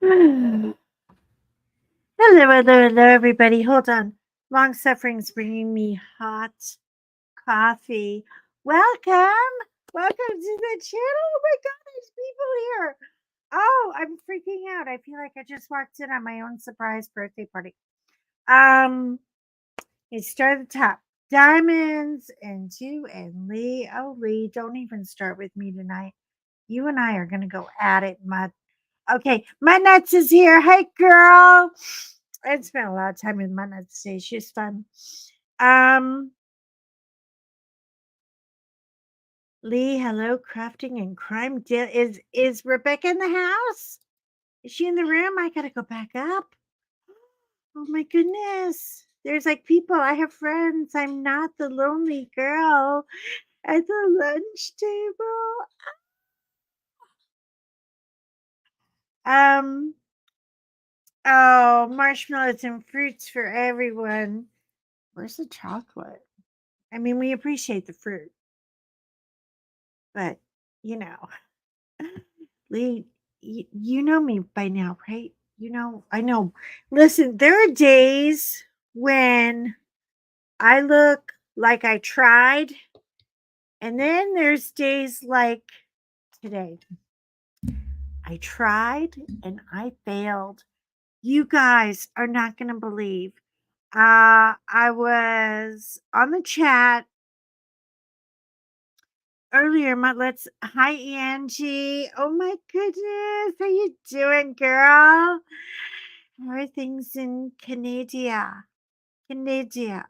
Hello, hello, everybody. Hold on. Long suffering's bringing me hot coffee. Welcome. Welcome to the channel. Oh my God, there's people here. Oh, I'm freaking out. I feel like I just walked in on my own surprise birthday party. Um, let's start at the top. Diamonds and you and Lee. Oh, Lee, don't even start with me tonight. You and I are gonna go at it, Mud. Okay, my nuts is here. Hey, girl. I spent a lot of time with my nuts today. She's fun. Um, Lee, hello, crafting and crime. Is Rebecca in the house? Is she in the room? I gotta go back up. Oh my goodness. There's like people. I have friends. I'm not the lonely girl at the lunch table. Um, oh, marshmallows and fruits for everyone. Where's the chocolate? I mean, we appreciate the fruit, but you know, Lee, you know me by now, right? You know, I know. Listen, there are days when I look like I tried, and then there's days like today. I tried and I failed. You guys are not going to believe. I was on the chat earlier. Let's hi Angie. Oh my goodness, how you doing, girl? How are things in Canada? Canada.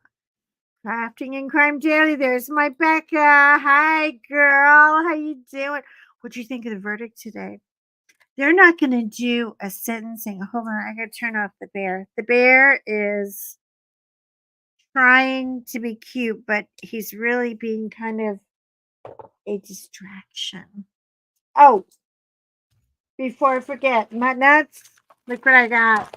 Crafting and Crime Daily. There's my Becca. Hi, girl. How you doing? What'd you think of the verdict today? They're not going to do a sentencing. Hold on, I got to turn off the bear. The bear is trying to be cute, but he's really being kind of a distraction. Oh, before I forget, my nuts. Look what I got.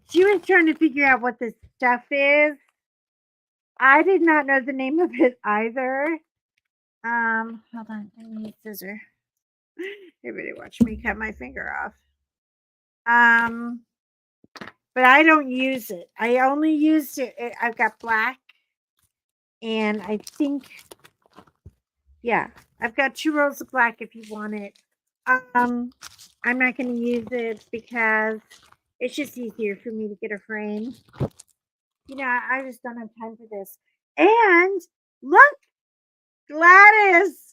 She was trying to figure out what this stuff is. I did not know the name of it either. Hold on, I need a scissor. Everybody watch me cut my finger off. Um, but I don't use it. I only used it. I've got black, and I think, yeah, I've got 2 rolls of black if you want it. Um, I'm not going to use it because it's just easier for me to get a frame. You know, I just don't have time for this. And look, Gladys.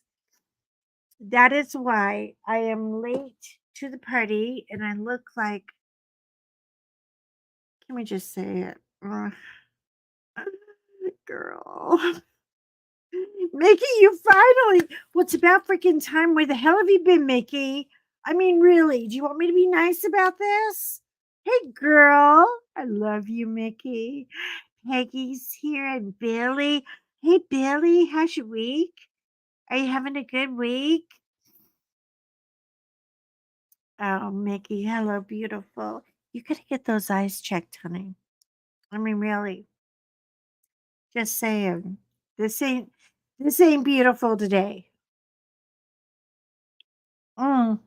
That is why I am late to the party and I look like, can we just say it? Girl. Mickey, you finally. What's about freaking time? Where the hell have you been, Mickey? I mean, really, do you want me to be nice about this? Hey, girl. I love you, Mickey. Peggy's here and Billy. Hey, Billy, how's your week? Are you having a good week? Oh, Mickey, hello, beautiful. You gotta get those eyes checked, honey. I mean, really. Just saying. This ain't this ain't beautiful today. Mm.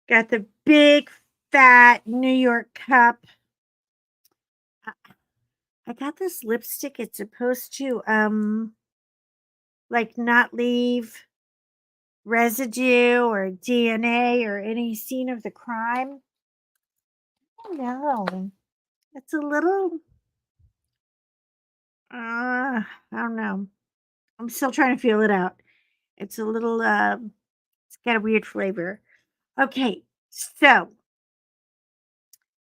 Got the big fat New York cup. I I got this lipstick. It's supposed to like not leave residue or DNA or any scene of the crime. I don't know. It's a little I don't know. I'm still trying to feel it out. It's a little it's got a weird flavor. Okay, so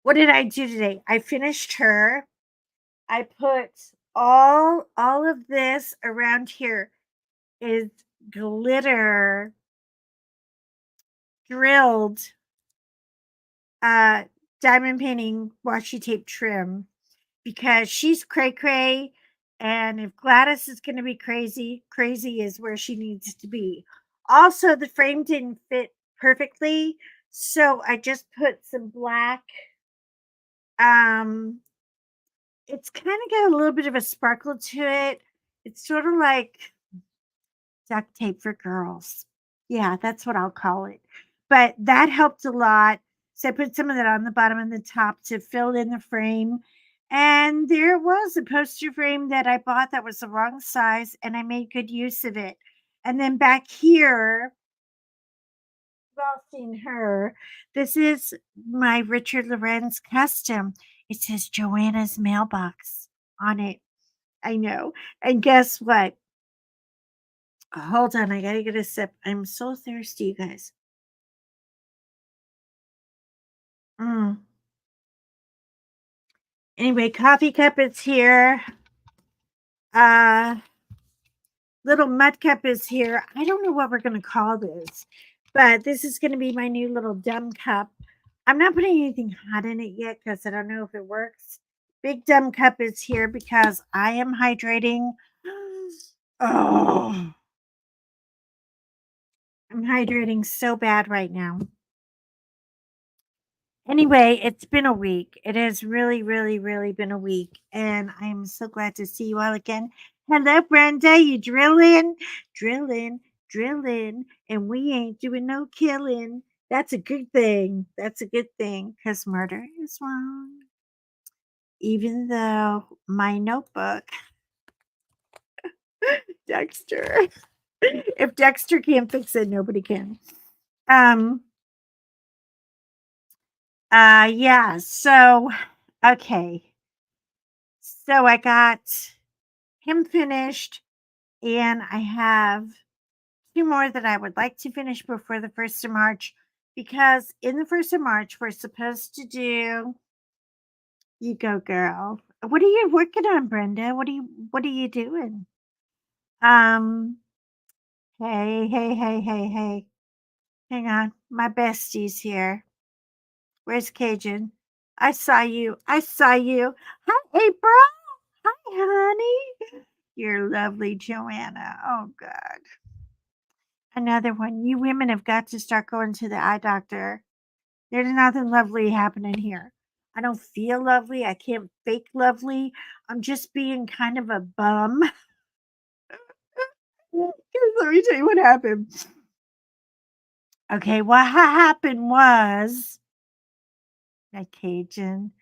what did I do today? I finished her. I put all of this around here is glitter drilled uh diamond painting washi tape trim because she's cray cray, and if Gladys is going to be crazy, crazy is where she needs to be. Also, the frame didn't fit perfectly, so I just put some black. um it's kind of got a little bit of a sparkle to it. It's sort of like duct tape for girls. Yeah, that's what I'll call it. But that helped a lot. So I put some of that on the bottom and the top to fill in the frame. And there was a poster frame that I bought that was the wrong size, and I made good use of it. And then back here, you've all seen her. This is my Richard Lorenz custom. It says Joanna's mailbox on it. I know. And guess what? Hold on, I gotta get a sip. I'm so thirsty, you guys. Mm. Anyway, coffee cup is here. Uh, little mud cup is here. I don't know what we're gonna call this, but this is gonna be my new little dumb cup. I'm not putting anything hot in it yet because I don't know if it works. Big dumb cup is here because I am hydrating. Oh, I'm hydrating so bad right now. Anyway, it's been a week. It has really, really, really been a week. And I'm so glad to see you all again. Hello, Brenda. You drilling, drilling, drilling. And we ain't doing no killing. That's a good thing. That's a good thing because murder is wrong. Even though my notebook, Dexter, if Dexter can't fix it, nobody can. Um, yeah. So, okay. So I got him finished, and I have two more that I would like to finish before the 1st of March, because in the 1st of March, we're supposed to do, you go, girl. What are you working on, Brenda? What are you doing? Um, hey, hey, hey, hey, hey. Hang on. My bestie's here. Where's Cajun? I saw you. I saw you. Hi, April. Hi, honey. You're lovely, Joanna. Oh, God. Another one. You women have got to start going to the eye doctor. There's nothing lovely happening here. I don't feel lovely. I can't fake lovely. I'm just being kind of a bum. 'Cause let me tell you what happened. Okay, what happened was, hi, Cajun.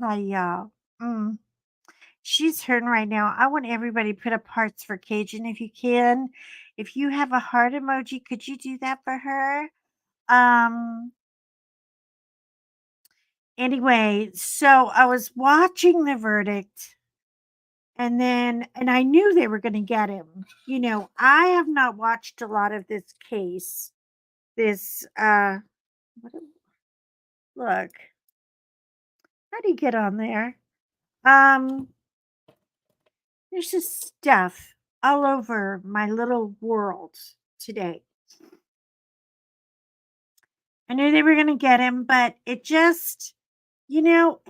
Hi, y'all. Mm. She's hurting right now. I want everybody to put up hearts for Cajun if you can. If you have a heart emoji, could you do that for her? Um, Anyway, so I was watching the verdict, and I knew they were going to get him. I have not watched a lot of this case. This what look, how do you get on there? Um there's just stuff all over my little world today. I knew they were going to get him, but it just, you know,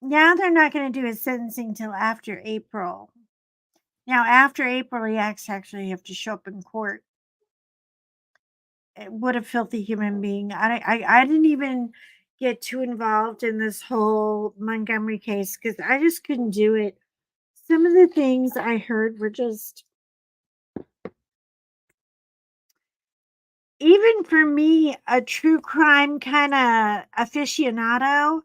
now they're not going to do his sentencing till after April. Now, after April, he actually have to show up in court. What a filthy human being. I didn't even get too involved in this whole Montgomery case because I just couldn't do it. Some of the things I heard were just, even for me, a true crime kind of aficionado.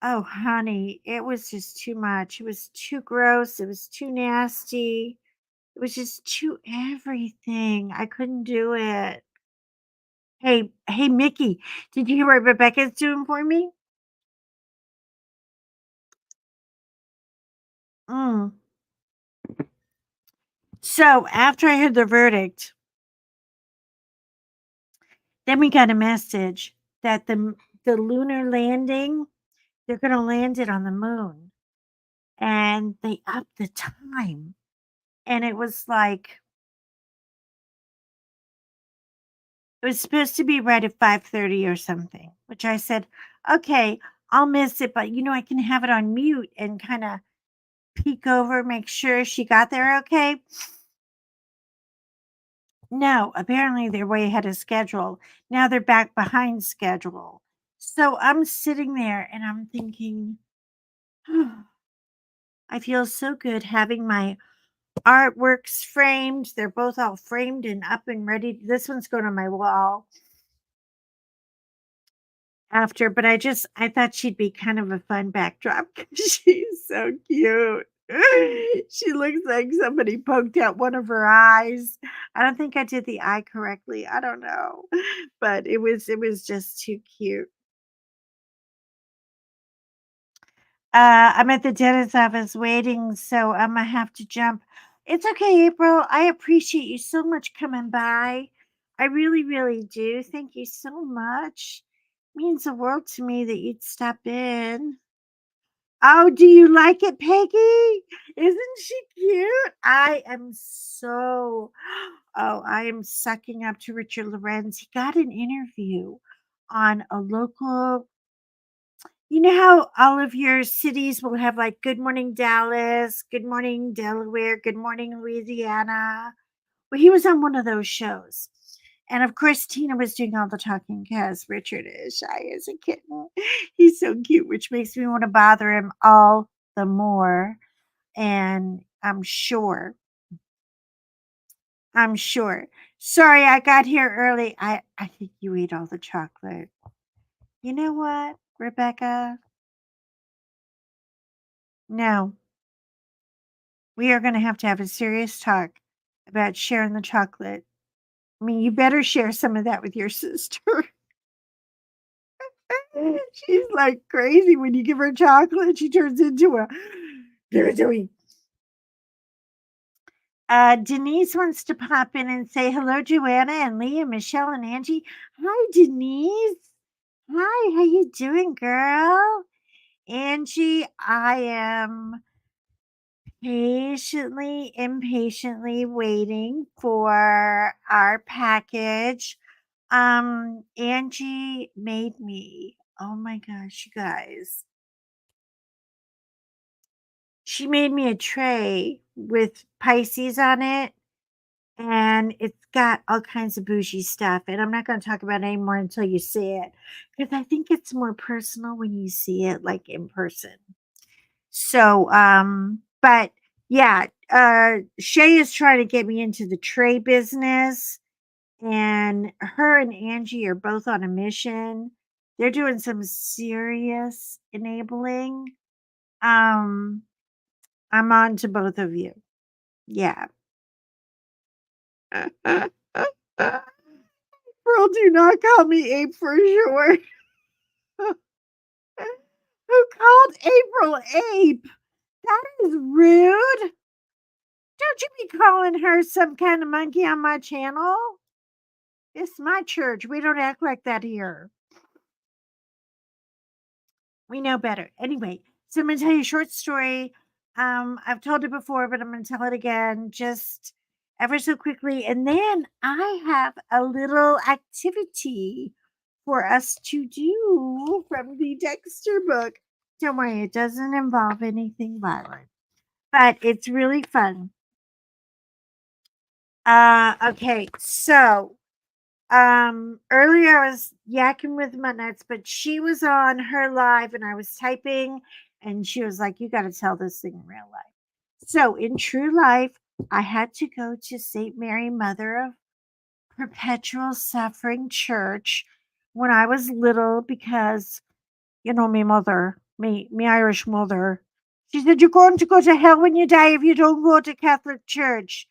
Oh, honey, it was just too much. It was too gross. It was too nasty. It was just too everything. I couldn't do it. Hey, Mickey, did you hear what Rebecca's doing for me? Mm. So after I heard the verdict, then we got a message that the lunar landing, they're going to land it on the moon, and they upped the time, and it was supposed to be right at 5:30 or something, which I said, okay, I'll miss it, but I can have it on mute and kind of peek over, make sure she got there okay. No, apparently they're way ahead of schedule. Now they're back behind schedule. So I'm sitting there and I'm thinking, I feel so good having my artworks framed. They're both all framed and up and ready. This one's going on my wall after, but I thought she'd be kind of a fun backdrop because she's so cute. She looks like somebody poked out one of her eyes. I don't think I did the eye correctly. I don't know. But it was just too cute. I'm at the dentist's office waiting, so Imma have to jump. It's okay, April. I appreciate you so much coming by. I really, really do. Thank you so much. Means the world to me that you'd stop in. Oh, do you like it, Peggy? Isn't she cute? I am so I am sucking up to Richard Lorenz. He got an interview on a local, you know how all of your cities will have like Good Morning Dallas, Good Morning Delaware, Good Morning Louisiana? Well, he was on one of those shows. And of course, Tina was doing all the talking because Richard is shy as a kitten. He's so cute, which makes me want to bother him all the more. And I'm sure. Sorry, I got here early. I think you ate all the chocolate. You know what, Rebecca? No, we are going to have a serious talk about sharing the chocolate. I mean, you better share some of that with your sister. She's like crazy when you give her chocolate. She turns into a give it to me. Denise wants to pop in and say hello, Joanna and Leah, Michelle and Angie. Hi, Denise. Hi, how you doing, girl? Angie, I am impatiently waiting for our package. Angie made me, oh my gosh, you guys. She made me a tray with Pisces on it, and it's got all kinds of bougie stuff. And I'm not going to talk about it anymore until you see it, because I think it's more personal when you see it like in person. So, but yeah, Shay is trying to get me into the tray business, and her and Angie are both on a mission. They're doing some serious enabling. Um, I'm on to both of you. Yeah. Girl, do not call me Ape for short. Who called April Ape? That is rude. Don't you be calling her some kind of monkey on my channel. It's my church. We don't act like that here. We know better. Anyway, so I'm gonna tell you a short story. I've told it before, but I'm gonna tell it again, just ever so quickly. And then I have a little activity for us to do from the Dexter book. Don't worry, it doesn't involve anything violent, but it's really fun. Okay, so earlier I was yakking with my nuts, but she was on her live and I was typing, and she was like, you got to tell this thing in real life. So in true life, I had to go to St. Mary, Mother of Perpetual Suffering Church when I was little because, me mother, me Irish mother, she said, you're going to go to hell when you die if you don't go to Catholic church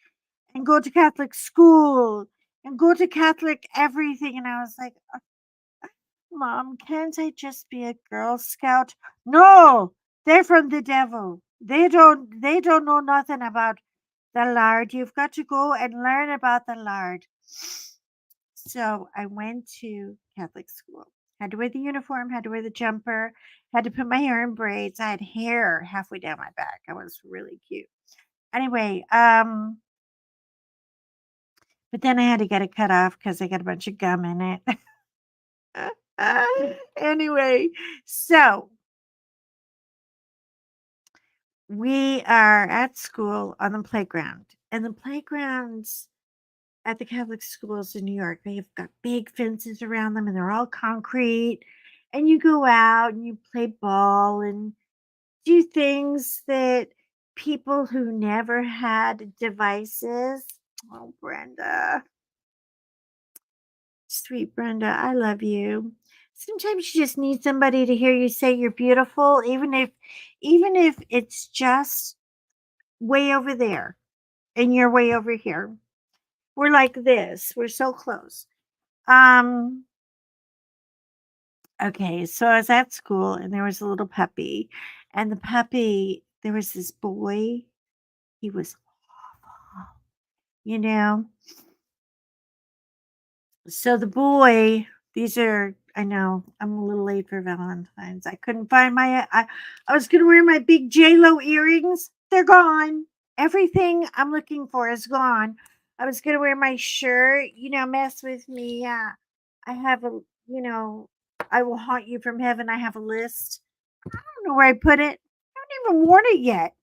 and go to Catholic school and go to Catholic everything. And I was like, Mom, can't I just be a Girl Scout? No, they're from the devil. They don't know nothing about the Lord. You've got to go and learn about the Lord. So I went to Catholic school. Had to wear the uniform, had to wear the jumper, had to put my hair in braids. I had hair halfway down my back. I was really cute. Anyway, but then I had to get it cut off because I got a bunch of gum in it. Anyway, so we are at school on the playground, and the playgrounds at the Catholic schools in New York, they've got big fences around them, and they're all concrete. And you go out and you play ball and do things that people who never had devices. Oh, Brenda, sweet Brenda, I love you. Sometimes you just need somebody to hear you say you're beautiful, even if it's just way over there and you're way over here. We're like this. We're so close. Um, okay, so I was at school and there was a little puppy. And the puppy, there was this boy. He was awful, you know. So the boy, these are, I know, I'm a little late for Valentine's. I couldn't find I was going to wear my big J-Lo earrings. They're gone. Everything I'm looking for is gone. I was going to wear my shirt, mess with me. I have a, you know, I will haunt you from heaven. I have a list. I don't know where I put it. I haven't even worn it yet.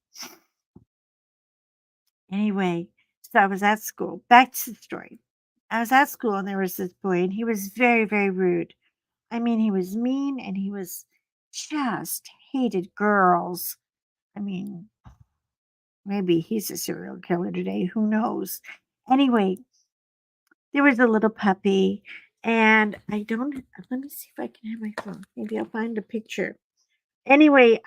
Anyway, so I was at school. Back to the story. I was at school and there was this boy and he was very, very rude. I mean, he was mean and he was just hated girls. I mean, maybe he's a serial killer today. Who knows? Anyway, there was a little puppy and I don't let me see if I can have my phone. Maybe I'll find a picture. Anyway,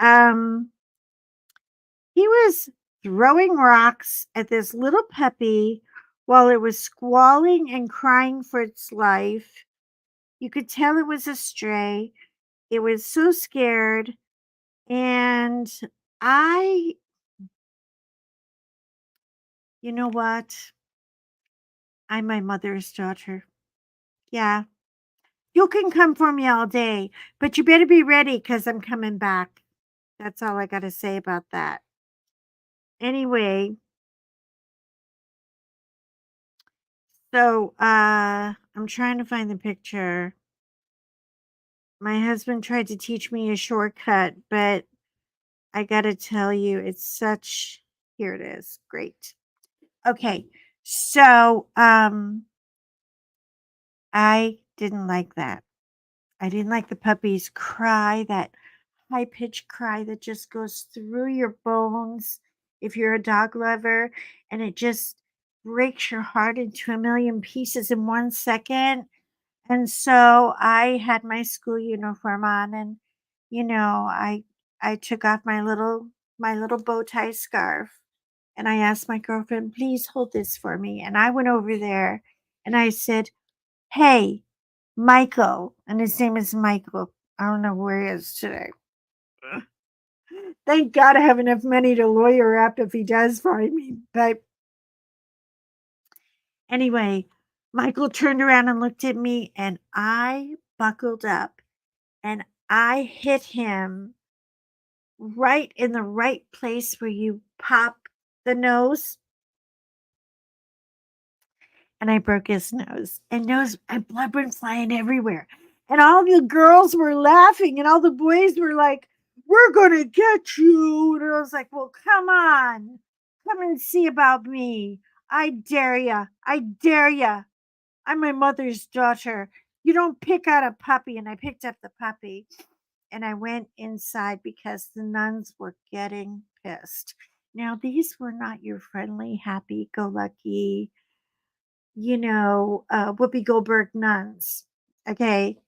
he was throwing rocks at this little puppy while it was squalling and crying for its life. You could tell it was a stray. It was so scared. And I, you know what? I'm my mother's daughter. Yeah. You can come for me all day, but you better be ready because I'm coming back. That's all I got to say about that. Anyway, so I'm trying to find the picture. My husband tried to teach me a shortcut, but I got to tell you, it's such. Here it is. Great. Okay. So, I didn't like that. I didn't like the puppy's cry, that high pitched cry that just goes through your bones if you're a dog lover, and it just breaks your heart into a million pieces in 1 second. And so I had my school uniform on and I took off my little bow tie scarf and I asked my girlfriend, "Please hold this for me." And I went over there and I said, "Hey, Michael," and his name is Michael. I don't know where he is today. Ugh. Thank God I have enough money to lawyer up if he does find me. But anyway, Michael turned around and looked at me, and I buckled up and I hit him right in the right place where you pop the nose. And I broke his nose. And blood went flying everywhere. And all the girls were laughing, and all the boys were like, "We're gonna get you." And I was like, "Well, come on, come and see about me. I dare ya. I dare ya. I'm my mother's daughter. You don't pick out a puppy." And I picked up the puppy and I went inside because the nuns were getting pissed. Now, these were not your friendly, happy go lucky, Whoopi Goldberg nuns. Okay.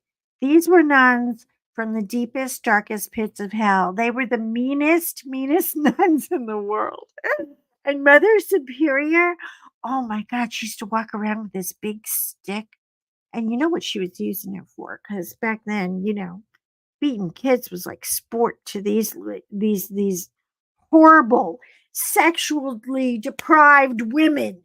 These were nuns from the deepest, darkest pits of hell. They were the meanest, meanest nuns in the world. And Mother Superior, oh my God, she used to walk around with this big stick. And you know what she was using it for? Because back then, beating kids was like sport to these horrible, sexually deprived women.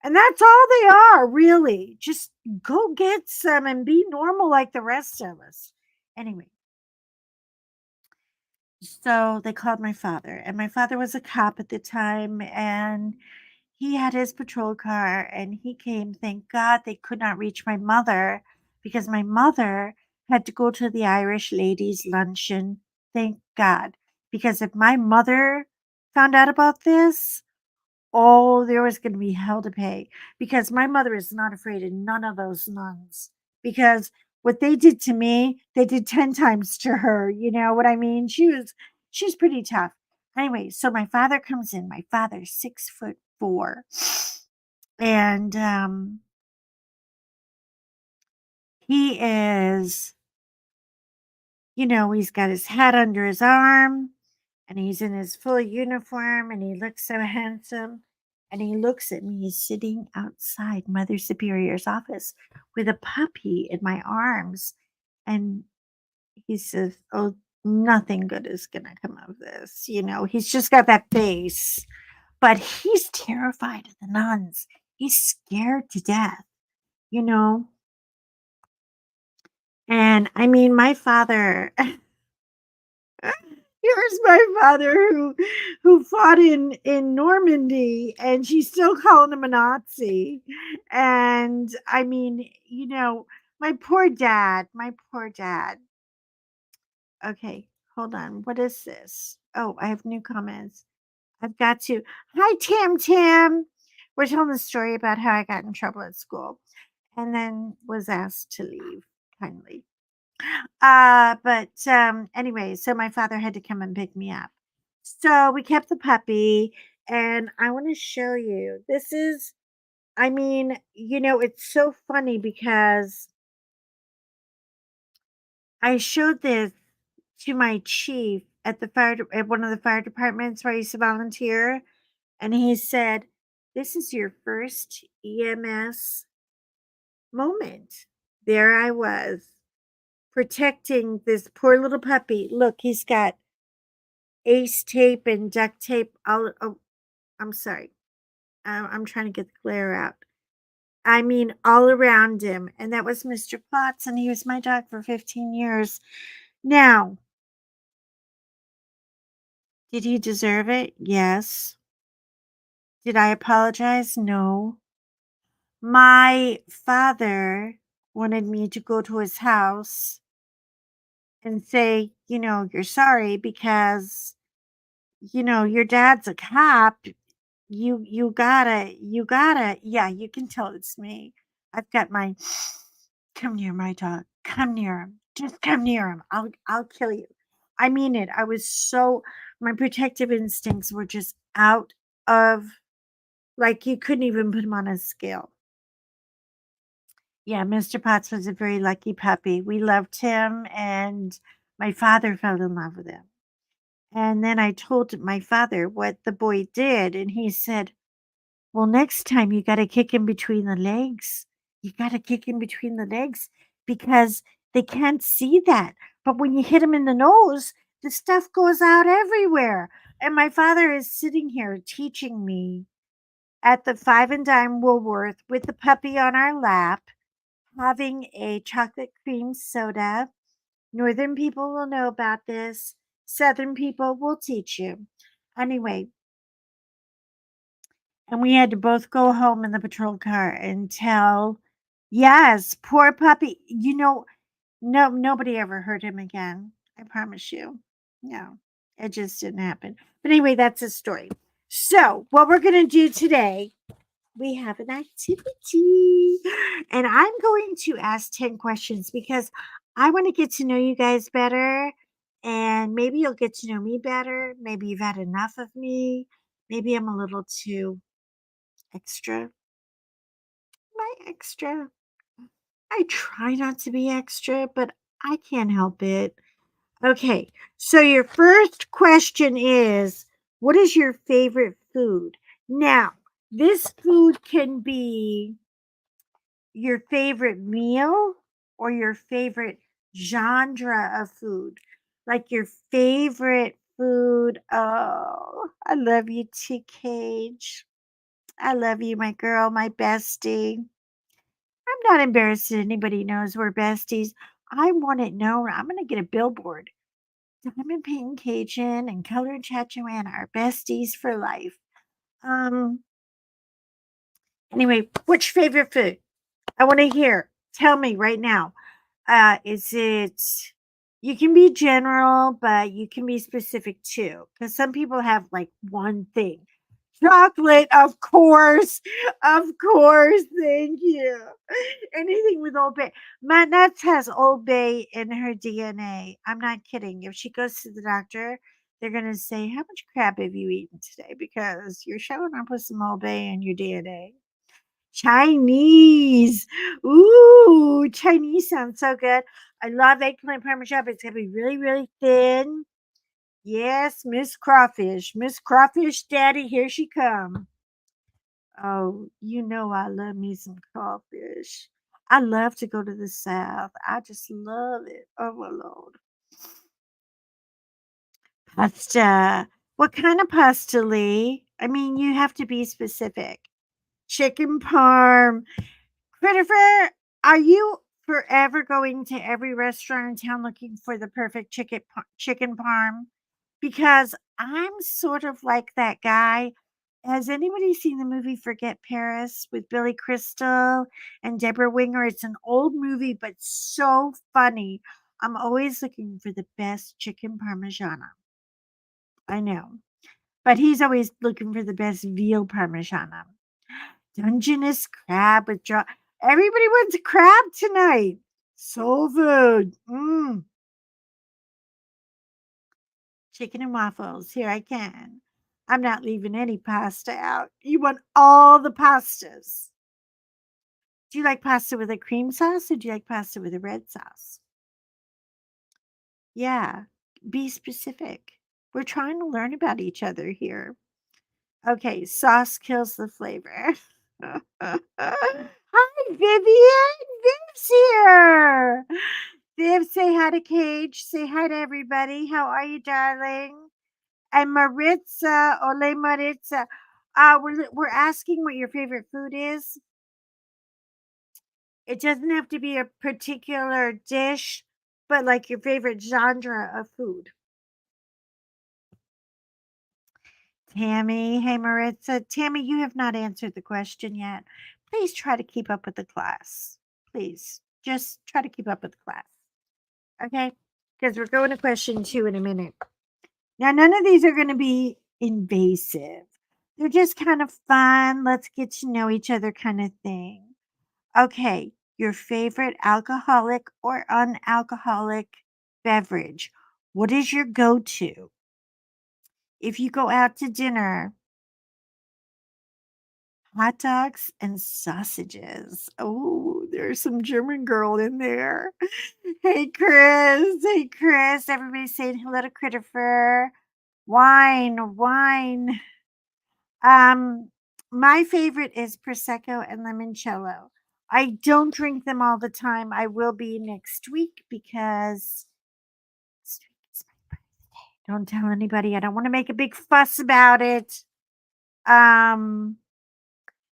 And that's all they are, really. Just go get some and be normal like the rest of us. Anyway, so they called my father, and my father was a cop at the time, and he had his patrol car, and he came. Thank God they could not reach my mother because my mother had to go to the Irish ladies' luncheon. Thank God. Because if my mother found out about this, oh, there was going to be hell to pay because my mother is not afraid of none of those nuns because what they did to me, they did 10 times to her. You know what I mean? She's pretty tough. Anyway, so my father comes in. My father's 6'4", and he is, he's got his hat under his arm, and he's in his full uniform, and he looks so handsome. And he looks at me sitting outside Mother Superior's office with a puppy in my arms, and he says, "Oh, nothing good is gonna come of this." He's just got that face. But he's terrified of the nuns. He's scared to death, you know? And I mean, my father, here's my father who fought in Normandy, and she's still calling him a Nazi. And I mean, my poor dad. Okay, hold on. What is this? Oh, I have new comments. I've got to. Hi, Tim. We're telling the story about how I got in trouble at school and then was asked to leave kindly. But anyway, so my father had to come and pick me up. So we kept the puppy, and I want to show you. I mean, it's so funny because I showed this to my chief at at one of the fire departments where I used to volunteer, and he said, "This is your first EMS moment." There I was protecting this poor little puppy. Look, he's got ace tape and duct tape. Oh, I'm sorry. I'm trying to get the glare out. I mean, all around him. And that was Mr. Potts, and he was my dog for 15 years. Now, did he deserve it? Yes. Did I apologize? No. My father wanted me to go to his house and say, "You're sorry because, your dad's a cop. You gotta, yeah, you can tell it's me. I've got my come near my dog. Come near him. Just come near him. I'll kill you." I mean it. I was so my protective instincts were just out of, like, you couldn't even put him on a scale. Yeah, Mr. Potts was a very lucky puppy. We loved him, and my father fell in love with him. And then I told my father what the boy did, and he said, "Well, next time you gotta kick him between the legs. You gotta kick him between the legs because they can't see that. But when you hit him in the nose, the stuff goes out everywhere." And my father is sitting here teaching me at the Five and Dime Woolworth with the puppy on our lap, having a chocolate cream soda. Northern people will know about this. Southern people will teach you. Anyway, and we had to both go home in the patrol car and tell, yes, poor puppy. No, nobody ever hurt him again. I promise you. No, it just didn't happen. But anyway, that's a story. So, what we're going to do today, we have an activity. And I'm going to ask 10 questions because I want to get to know you guys better. And maybe you'll get to know me better. Maybe you've had enough of me. Maybe I'm a little too extra. My extra. I try not to be extra, but I can't help it. Okay, so your first question is, what is your favorite food? Now, this food can be your favorite meal or your favorite genre of food. Like your favorite food. Oh, I love you, T Cage. I love you, my girl, my bestie. I'm not embarrassed that anybody knows we're besties. I want it known. I'm going to get a billboard. Diamond Painting Cajun and Color and Chat Joanna are besties for life. Um. Anyway, which favorite food? I want to hear. Tell me right now. Is it? You can be general, but you can be specific too, because some people have like one thing. Chocolate, of course. Thank you. Anything with Old Bay. My nuts has Old Bay in her DNA. I'm not kidding. If she goes to the doctor, They're gonna say, "How much crab have you eaten today?" Because you're showing up with some Old Bay in your DNA. Chinese. Ooh, Chinese sounds so good. I love eggplant parmesan, but it's gonna be really, really thin. Yes, Miss Crawfish. Miss Crawfish Daddy, here she come. Oh, you know I love me some crawfish. I love to go to the South. I just love it. Oh my Lord. Pasta. What kind of pasta, Lee? I mean, you have to be specific. Chicken parm. Christopher, are you forever going to every restaurant in town looking for the perfect chicken parm? Because I'm sort of like that guy. Has anybody seen the movie Forget Paris with Billy Crystal and Deborah Winger? It's an old movie, but so funny. I'm always looking for the best chicken parmigiana. I know. But he's always looking for the best veal parmigiana. Dungeness crab with draw. Everybody wants a crab tonight. Soul food. Chicken and waffles. Here I can. I'm not leaving any pasta out. You want all the pastas. Do you like pasta with a cream sauce or do you like pasta with a red sauce? Yeah, be specific. We're trying to learn about each other here. Okay, sauce kills the flavor. Hi, Vivian. Viv's here. Viv, say hi to Cage. Say hi to everybody. How are you, darling? And Maritza, Ole Maritza. We're asking what your favorite food is. It doesn't have to be a particular dish, but like your favorite genre of food. Tammy, hey Maritza. Tammy, you have not answered the question yet. Please try to keep up with the class. Please, just try to keep up with the class. Okay? Because we're going to question 2 in a minute. Now, none of these are going to be invasive. They're just kind of fun. Let's get to know each other kind of thing. Okay, your favorite alcoholic or unalcoholic beverage. What is your go to? If you go out to dinner, hot dogs and sausages. Oh, there's some German girl in there. Hey, Chris. Hey, Chris. Everybody's saying hello to Christopher. Wine, wine. Um, my favorite is prosecco and limoncello. I don't drink them all the time. I will be next week because next week is my birthday. Don't tell anybody. I don't want to make a big fuss about it. Um,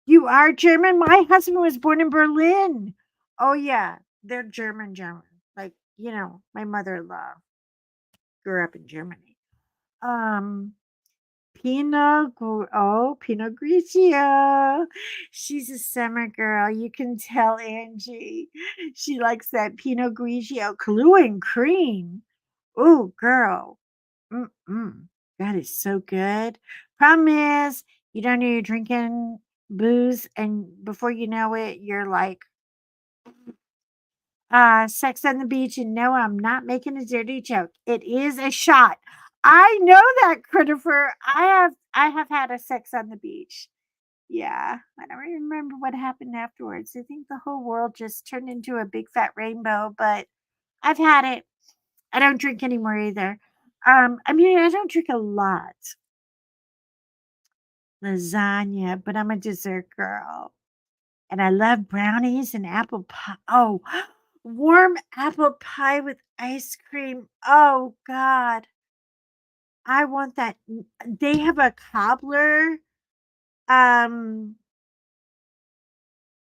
you are German. My husband was born in Berlin. Oh yeah, they're German, German. Like my mother-in-law grew up in Germany. Um, Pinot Grigio. She's a summer girl. You can tell Angie. She likes that Pinot Grigio, Kahlua and cream. Oh, girl. Mm-mm. That is so good. Problem is, you don't know you're drinking booze, and before you know it, you're like, Sex on the Beach. And no, I'm not making a dirty joke. It is a shot. I know that, Christopher. I have had a Sex on the Beach. Yeah, I don't remember what happened afterwards. I think the whole world just turned into a big fat rainbow, but I've had it. I don't drink anymore either. I mean, I don't drink a lot. Lasagna, but I'm a dessert girl. And I love brownies and apple pie. Oh, warm apple pie with ice cream. Oh God. I want that. They have a cobbler. Um,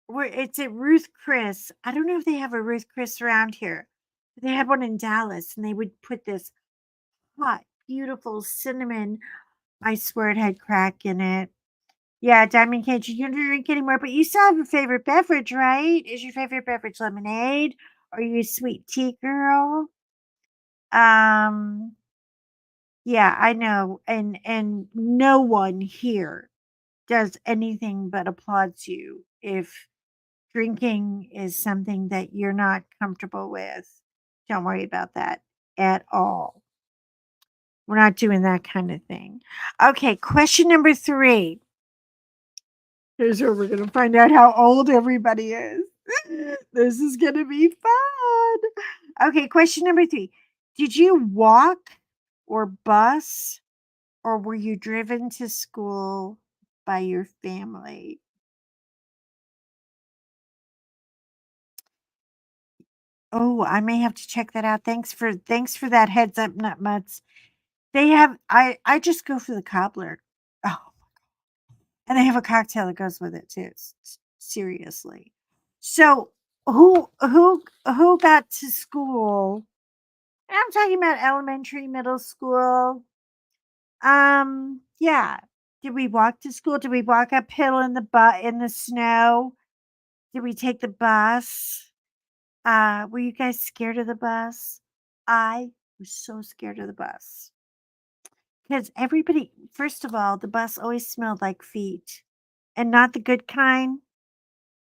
where it's at Ruth Chris. I don't know if they have a Ruth Chris around here. But they had one in Dallas, and they would put this hot, beautiful cinnamon. I swear it had crack in it. Yeah, Diamond Cage, you don't drink anymore, but you still have a favorite beverage, right? Is your favorite beverage lemonade? Or are you a sweet tea girl? Um, yeah, I know. And no one here does anything but applauds you if drinking is something that you're not comfortable with. Don't worry about that at all. We're not doing that kind of thing. Okay, question number 3. Here's where we're going to find out how old everybody is. This is going to be fun. Okay, question number 3. Did you walk or bus or were you driven to school by your family? Oh, I may have to check that out. Thanks for that heads up, nut mutts. They have I just go for the cobbler. Oh, and they have a cocktail that goes with it too. Seriously. So who got to school? I'm talking about elementary, middle school. Yeah. Did we walk to school? Did we walk uphill in the snow? Did we take the bus? Were you guys scared of the bus? I was so scared of the bus. Because everybody, first of all, the bus always smelled like feet and not the good kind.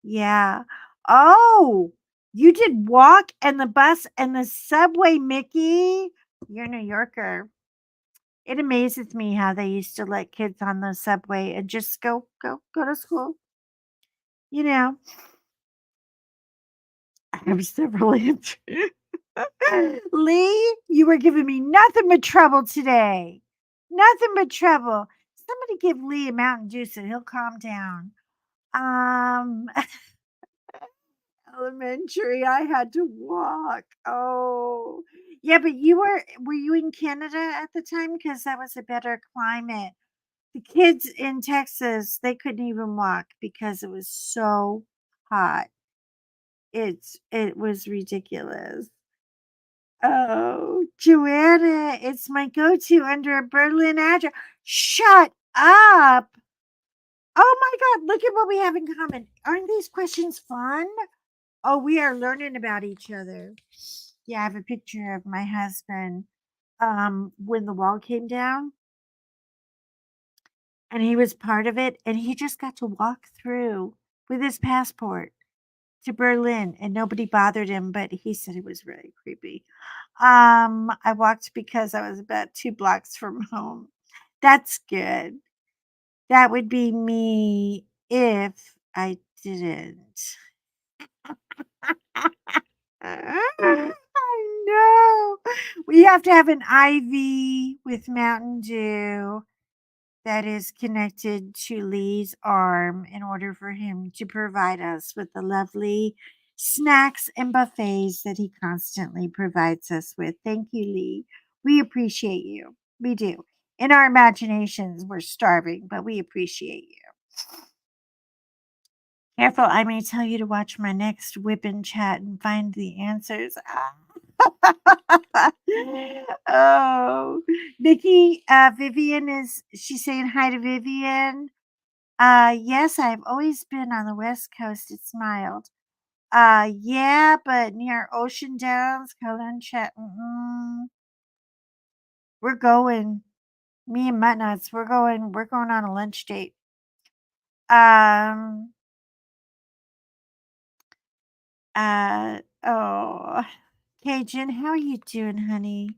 Yeah. Oh, you did walk and the bus and the subway, Mickey. You're a New Yorker. It amazes me how they used to let kids on the subway and just go to school. You know, I have several answers. Lee, you were giving me nothing but trouble today. Nothing but trouble. Somebody give Lee a Mountain Dew so he'll calm down. Um, elementary, I had to walk. Oh, yeah, but were you in Canada at the time? Because that was a better climate. The kids in Texas, they couldn't even walk because it was so hot. It was ridiculous. Oh, Joanna, it's my go-to under a Berlin address. Shut up. Oh my God, look at what we have in common. Aren't these questions fun? Oh, we are learning about each other. Yeah, I have a picture of my husband when the wall came down and he was part of it and he just got to walk through with his passport to Berlin and nobody bothered him, but he said it was really creepy. I walked because I was about 2 blocks from home. That's good. That would be me if I didn't. I know. We have to have an IV with Mountain Dew that is connected to Lee's arm in order for him to provide us with the lovely snacks and buffets that he constantly provides us with. Thank you, Lee. We appreciate you. We do. In our imaginations, we're starving, but we appreciate you. Careful, I may tell you to watch my next whip and chat and find the answers. Oh, Nikki, Vivian she's saying hi to Vivian. Yes, I've always been on the West Coast. It smiled. Yeah, but near Ocean Downs, Color and Chat. We're going. Me and Muttnuts, we're going on a lunch date. Um, oh, Cajun, how are you doing, honey?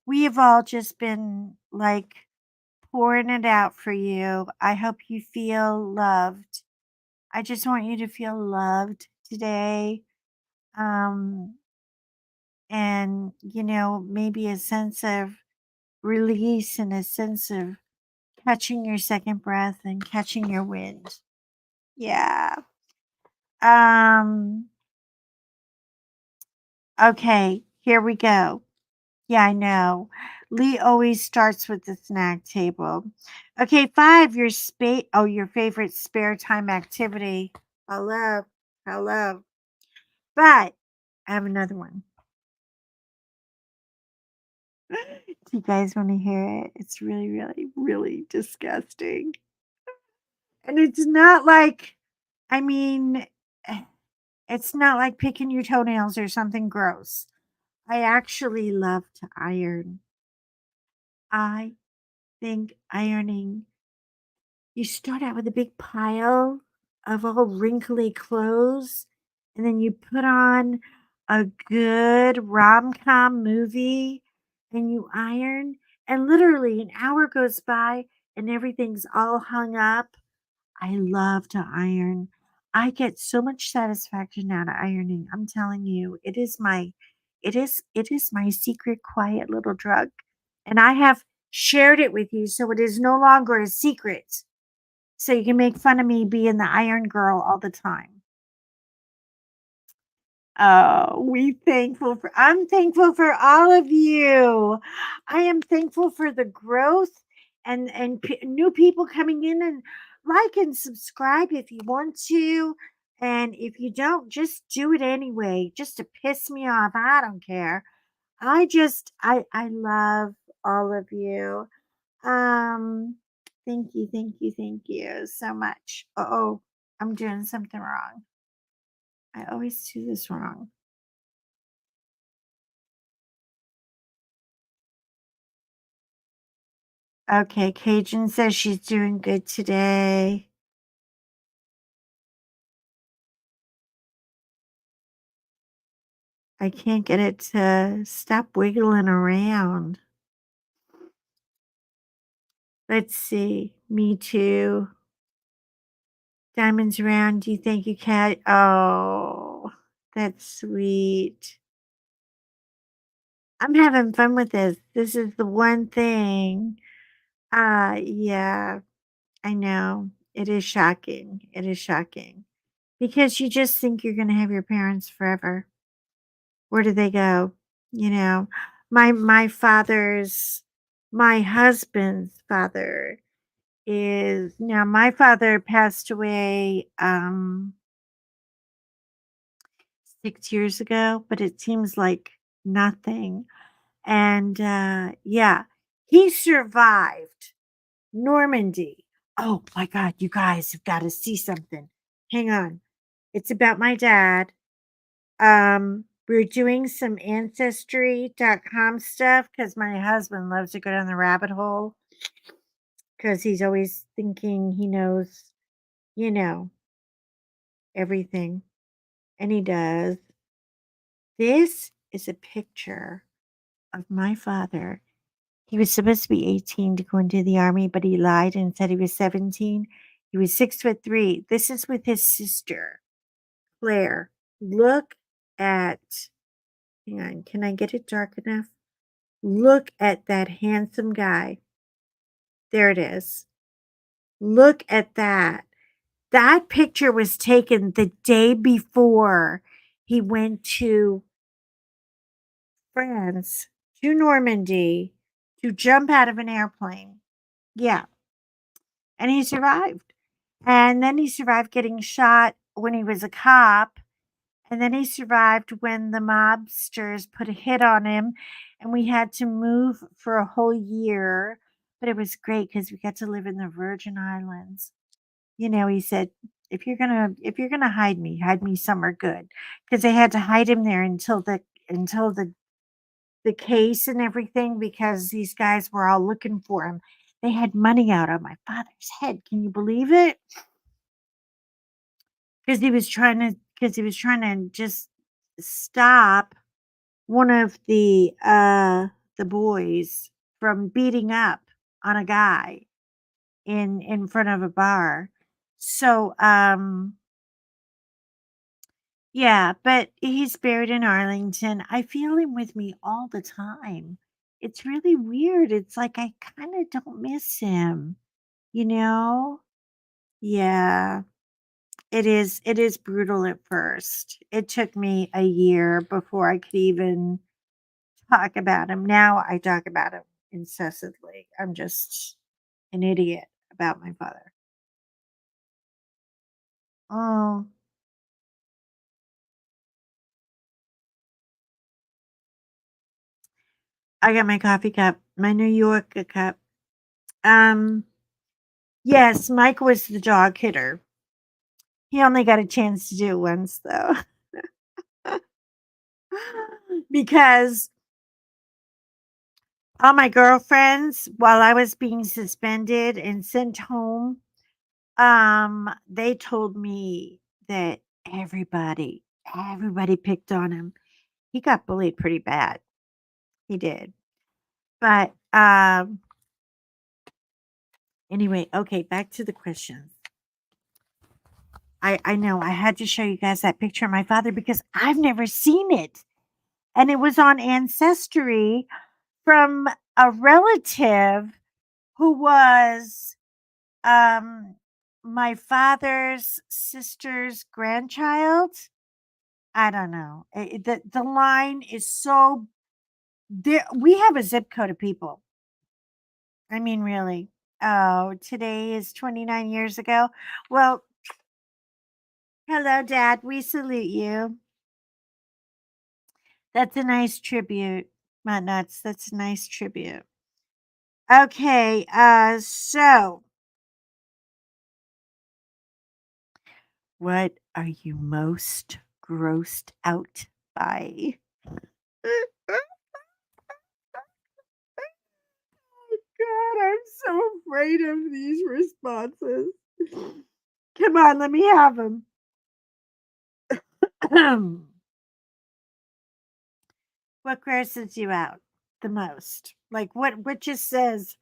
We have all just been like pouring it out for you. I hope you feel loved. I just want you to feel loved today. Um, and, maybe a sense of release and a sense of catching your second breath and catching your wind. Yeah. Um, okay, here we go. Yeah, I know. Lee always starts with the snack table. Okay, 5, your favorite spare time activity. Hello. Hello. But I have another one. Do you guys want to hear it? It's really, really, really disgusting. And it's not like, I mean, it's not like picking your toenails or something gross. I actually love to iron. I think ironing, you start out with a big pile of all wrinkly clothes, and then you put on a good rom com movie and you iron, and literally an hour goes by and everything's all hung up. I love to iron. I get so much satisfaction out of ironing. I'm telling you, it is my secret quiet little drug. And I have shared it with you so it is no longer a secret. So you can make fun of me being the iron girl all the time. Oh, I'm thankful for all of you. I am thankful for the growth and new people coming in, and like and subscribe if you want to. And if you don't, just do it anyway, just to piss me off. I don't care. I love all of you. Um thank you so much. Oh, I'm doing something wrong. I always do this wrong. Okay, Cajun says she's doing good today. I can't get it to stop wiggling around. Let's see. Me too. Diamonds around. Do you think you can? Oh, that's sweet. I'm having fun with this. This is the one thing. Yeah, I know. It is shocking. It is shocking. Because you just think you're going to have your parents forever. Where do they go? You know, my husband's father is now my father passed away 6 years ago, but it seems like nothing. And yeah, he survived Normandy. Oh my God, you guys have got to see something. Hang on. It's about my dad. We're doing some ancestry.com stuff because my husband loves to go down the rabbit hole because he's always thinking he knows, you know, everything. And he does. This is a picture of my father. He was supposed to be 18 to go into the army, but he lied and said he was 17. He was 6'3". This is with his sister, Claire. Look at, hang on, can I get it dark enough? Look at that handsome guy. There it is. Look at that. That picture was taken the day before he went to France, to Normandy, to jump out of an airplane. Yeah. And he survived. And then he survived getting shot when he was a cop. And then he survived when the mobsters put a hit on him. And we had to move for a whole year. But it was great because we got to live in the Virgin Islands. He said, if you're gonna hide me somewhere good. Because they had to hide him there until the case and everything because these guys were all looking for him. They had money out on my father's head. Can you believe it? Because he was trying to just stop one of the boys from beating up on a guy in front of a bar. So yeah, but he's buried in Arlington. I feel him with me all the time. It's really weird. It's like I kind of don't miss him, you know? Yeah. It is brutal at first. It took me a year before I could even talk about him. Now I talk about him incessantly. I'm just an idiot about my father. Oh, I got my coffee cup, my New York cup. Um, yes, Mike was the dog hitter. He only got a chance to do it once though. Because all my girlfriends, while I was being suspended and sent home, they told me that everybody picked on him. He got bullied pretty bad. He did. But Um, anyway, okay, back to the questions. I know I had to show you guys that picture of my father because I've never seen it. And it was on Ancestry from a relative who was um my father's sister's grandchild. I don't know. The line is so there. We have a zip code of people. I mean, really. Oh, today is 29 years ago. Well, hello, Dad. We salute you. That's a nice tribute. Not nuts. That's a nice tribute. Okay, so what are you most grossed out by? God, I'm so afraid of these responses. Come on, let me have them. What grosses you out the most? Like what just says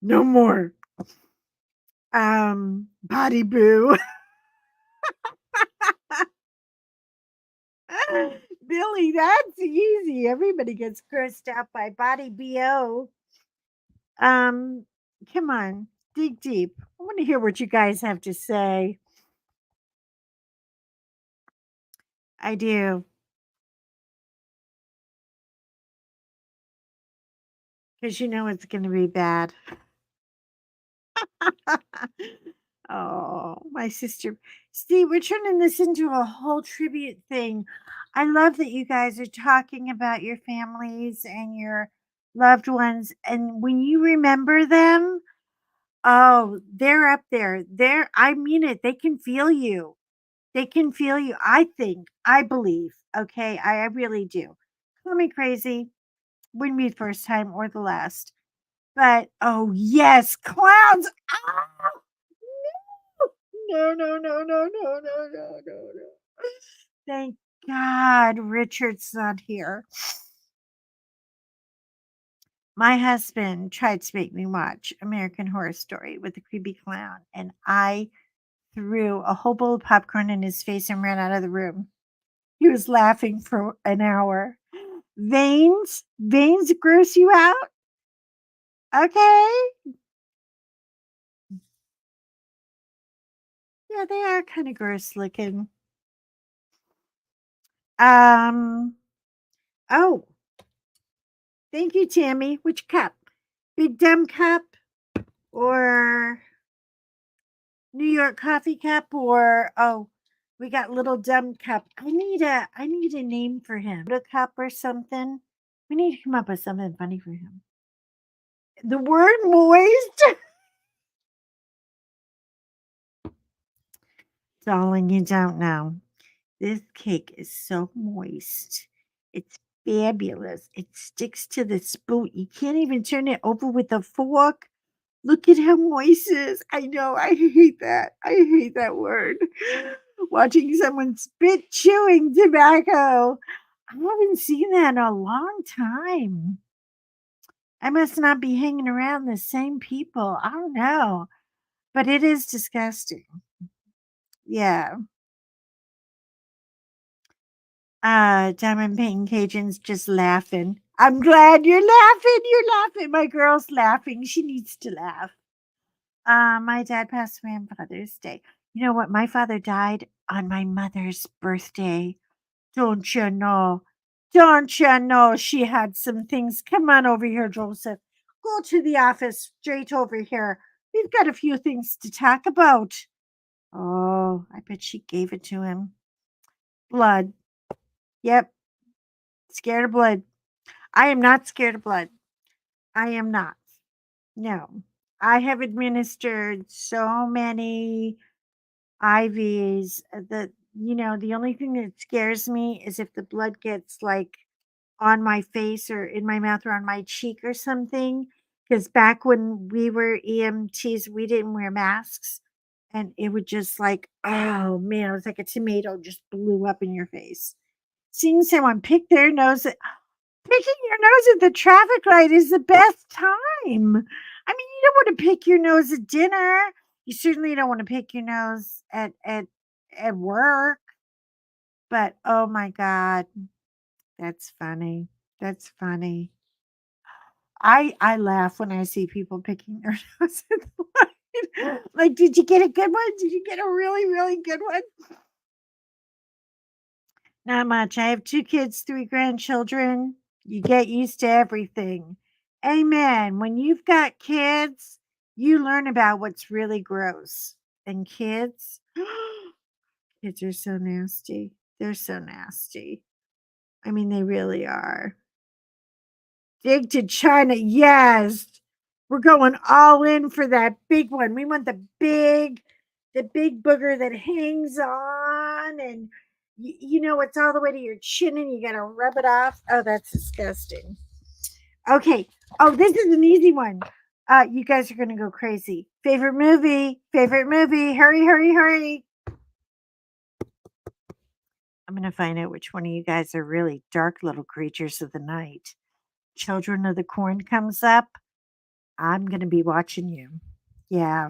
no more. Body boo. Billy, that's easy. Everybody gets grossed out by body BO. Um, come on, dig deep. I want to hear what you guys have to say. I do, because you know it's going to be bad. Oh, my sister. See, we're turning this into a whole tribute thing. I love that you guys are talking about your families and your loved ones. And when you remember them, oh, they're up there. I mean it. They can feel you. They can feel you. I think, I believe. Okay. I really do. Call me crazy. Wouldn't be the first time or the last. But oh yes, clowns. Ah! No, no, no, no, no, no, no, no, no. Thank God Richard's not here. My husband tried to make me watch American Horror Story with the creepy clown, and I threw a whole bowl of popcorn in his face and ran out of the room. He was laughing for an hour. Veins gross you out? Okay. Yeah, they are kind of gross looking. Um, oh, thank you, Tammy. Which cup? Big Dumb cup or New York coffee cup or oh, we got little dumb cup. I need a name for him. A cup or something. We need to come up with something funny for him. The word moist. Darling, you don't know. This cake is so moist. It's fabulous. It sticks to the spoon. You can't even turn it over with a fork. Look at how moist it is. I know. I hate that. I hate that word. Watching someone spit chewing tobacco. I haven't seen that in a long time. I must not be hanging around the same people. I don't know. But it is disgusting. Yeah. Diamond Painting Cajun's just laughing. I'm glad you're laughing. You're laughing. My girl's laughing. She needs to laugh. My dad passed away on Father's Day. You know what? My father died on my mother's birthday. Don't you know? Don't you know she had some things? Come on over here, Joseph. Go to the office straight over here. We've got a few things to talk about. Oh, I bet she gave it to him. Blood. Yep. Scared of blood. I am not scared of blood. I am not. No. I have administered so many IVs that, the only thing that scares me is if the blood gets like on my face or in my mouth or on my cheek or something. Because back when we were EMTs, we didn't wear masks. And it would just like, oh man, it was like a tomato just blew up in your face. Seeing someone pick their nose, Picking your nose at the traffic light is the best time. I mean, you don't want to pick your nose at dinner. You certainly don't want to pick your nose at work. But oh my god, that's funny. That's funny. I laugh when I see people picking their nose at the light. Like, did you get a good one? Did you get a really, really good one? Not much. I have 2 kids, 3 grandchildren. You get used to everything. Amen. When you've got kids, you learn about what's really gross. And kids, kids are so nasty. They're so nasty. I mean, they really are. Dig to China. Yes. We're going all in for that big one. We want the big booger that hangs on and you know it's all the way to your chin and you got to rub it off. Oh, that's disgusting. Okay. Oh, this is an easy one. You guys are going to go crazy. Favorite movie? Favorite movie? Hurry, hurry, hurry. I'm going to find out which one of you guys are really dark little creatures of the night. Children of the Corn comes up. I'm going to be watching you. Yeah.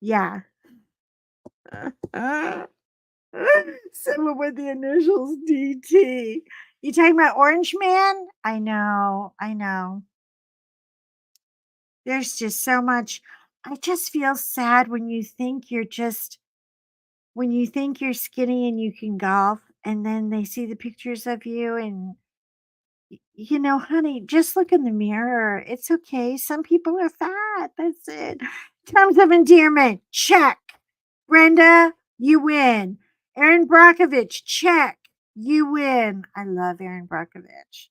Yeah. Someone with the initials DT. You talking about Orange Man? I know. I know. There's just so much. I just feel sad when you think when you think you're skinny and you can golf, and then they see the pictures of you and you know, honey, just look in the mirror. It's okay. Some people are fat. That's it. Terms of endearment, check. Brenda, you win. Erin Brockovich, check. You win. I love Erin Brockovich.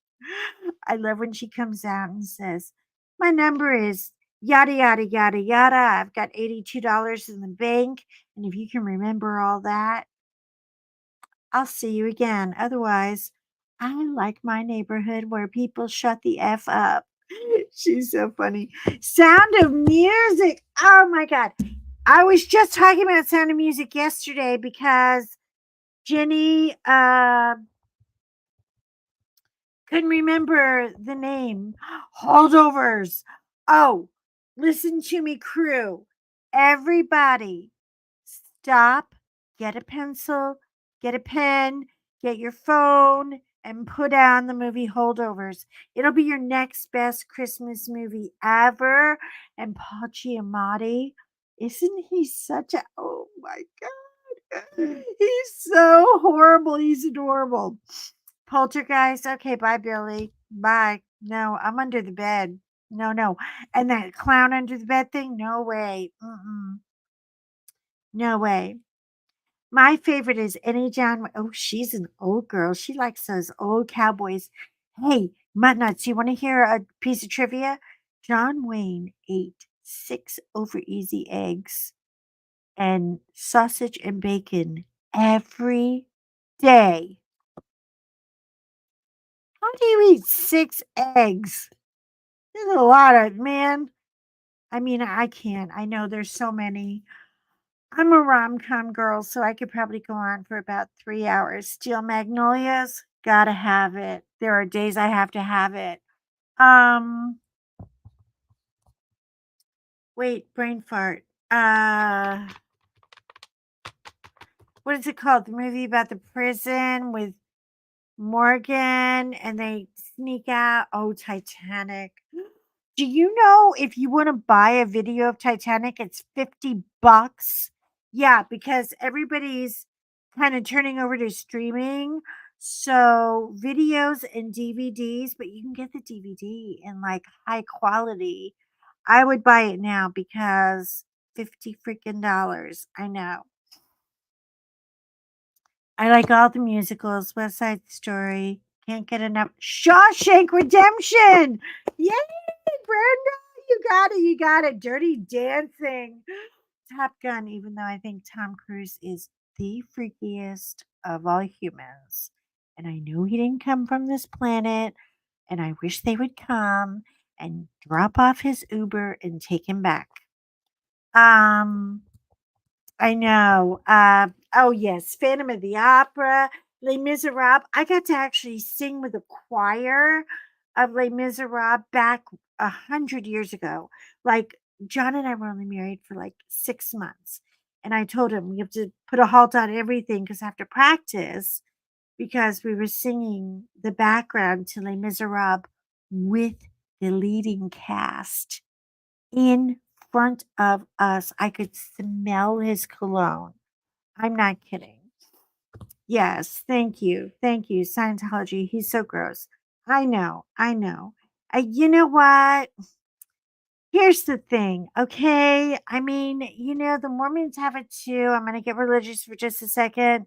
I love when she comes out and says, my number is yada, yada, yada, yada. I've got $82 in the bank. And if you can remember all that, I'll see you again. Otherwise, I like my neighborhood where people shut the F up. She's so funny. Sound of Music. Oh my God. I was just talking about Sound of Music yesterday because Jenny couldn't remember the name. Holdovers. Oh, listen to me, crew. Everybody, stop, get a pencil, get a pen, get your phone, and put on the movie Holdovers. It'll be your next best Christmas movie ever. And Paul Giamatti, isn't he such a, oh my God. He's so horrible. He's adorable. Poltergeist. Okay, bye, Billy. Bye. No, I'm under the bed. No, no. And that clown under the bed thing? No way. Mm-mm. No way. My favorite is Any John. Oh, she's an old girl. She likes those old cowboys. Hey, Muttnuts, you want to hear a piece of trivia? John Wayne ate 6 over easy eggs and sausage and bacon every day. How do you eat 6 eggs? There's a lot of man. I mean, I can't. I know there's so many. I'm a rom-com girl, so I could probably go on for about 3 hours. Steel Magnolias, gotta have it. There are days I have to have it. Um, wait, brain fart. What is it called? The movie about the prison with Morgan and they sneak out. Oh, Titanic. Do you know if you want to buy a video of Titanic, it's $50? Yeah, because everybody's kind of turning over to streaming. So videos and DVDs, but you can get the DVD in like high quality. I would buy it now because 50 freaking dollars. I know. I like all the musicals, West Side Story. Can't get enough. Shawshank Redemption. Yay, Brenda. You got it. You got it. Dirty Dancing. Top Gun, even though I think Tom Cruise is the freakiest of all humans. And I know he didn't come from this planet. And I wish they would come and drop off his Uber and take him back. Um, I know. Oh yes, Phantom of the Opera. Les Miserables. I got to actually sing with a choir of Les Miserables back 100 years ago. Like John and I were only married for like 6 months, and I told him we have to put a halt on everything because I have to practice because we were singing the background to Les Miserables with the leading cast in front of us. I could smell his cologne. I'm not kidding. Yes, thank you. Thank you, Scientology. He's so gross. I know. I know. You know what? Here's the thing, okay? I mean, the Mormons have it too. I'm going to get religious for just a second.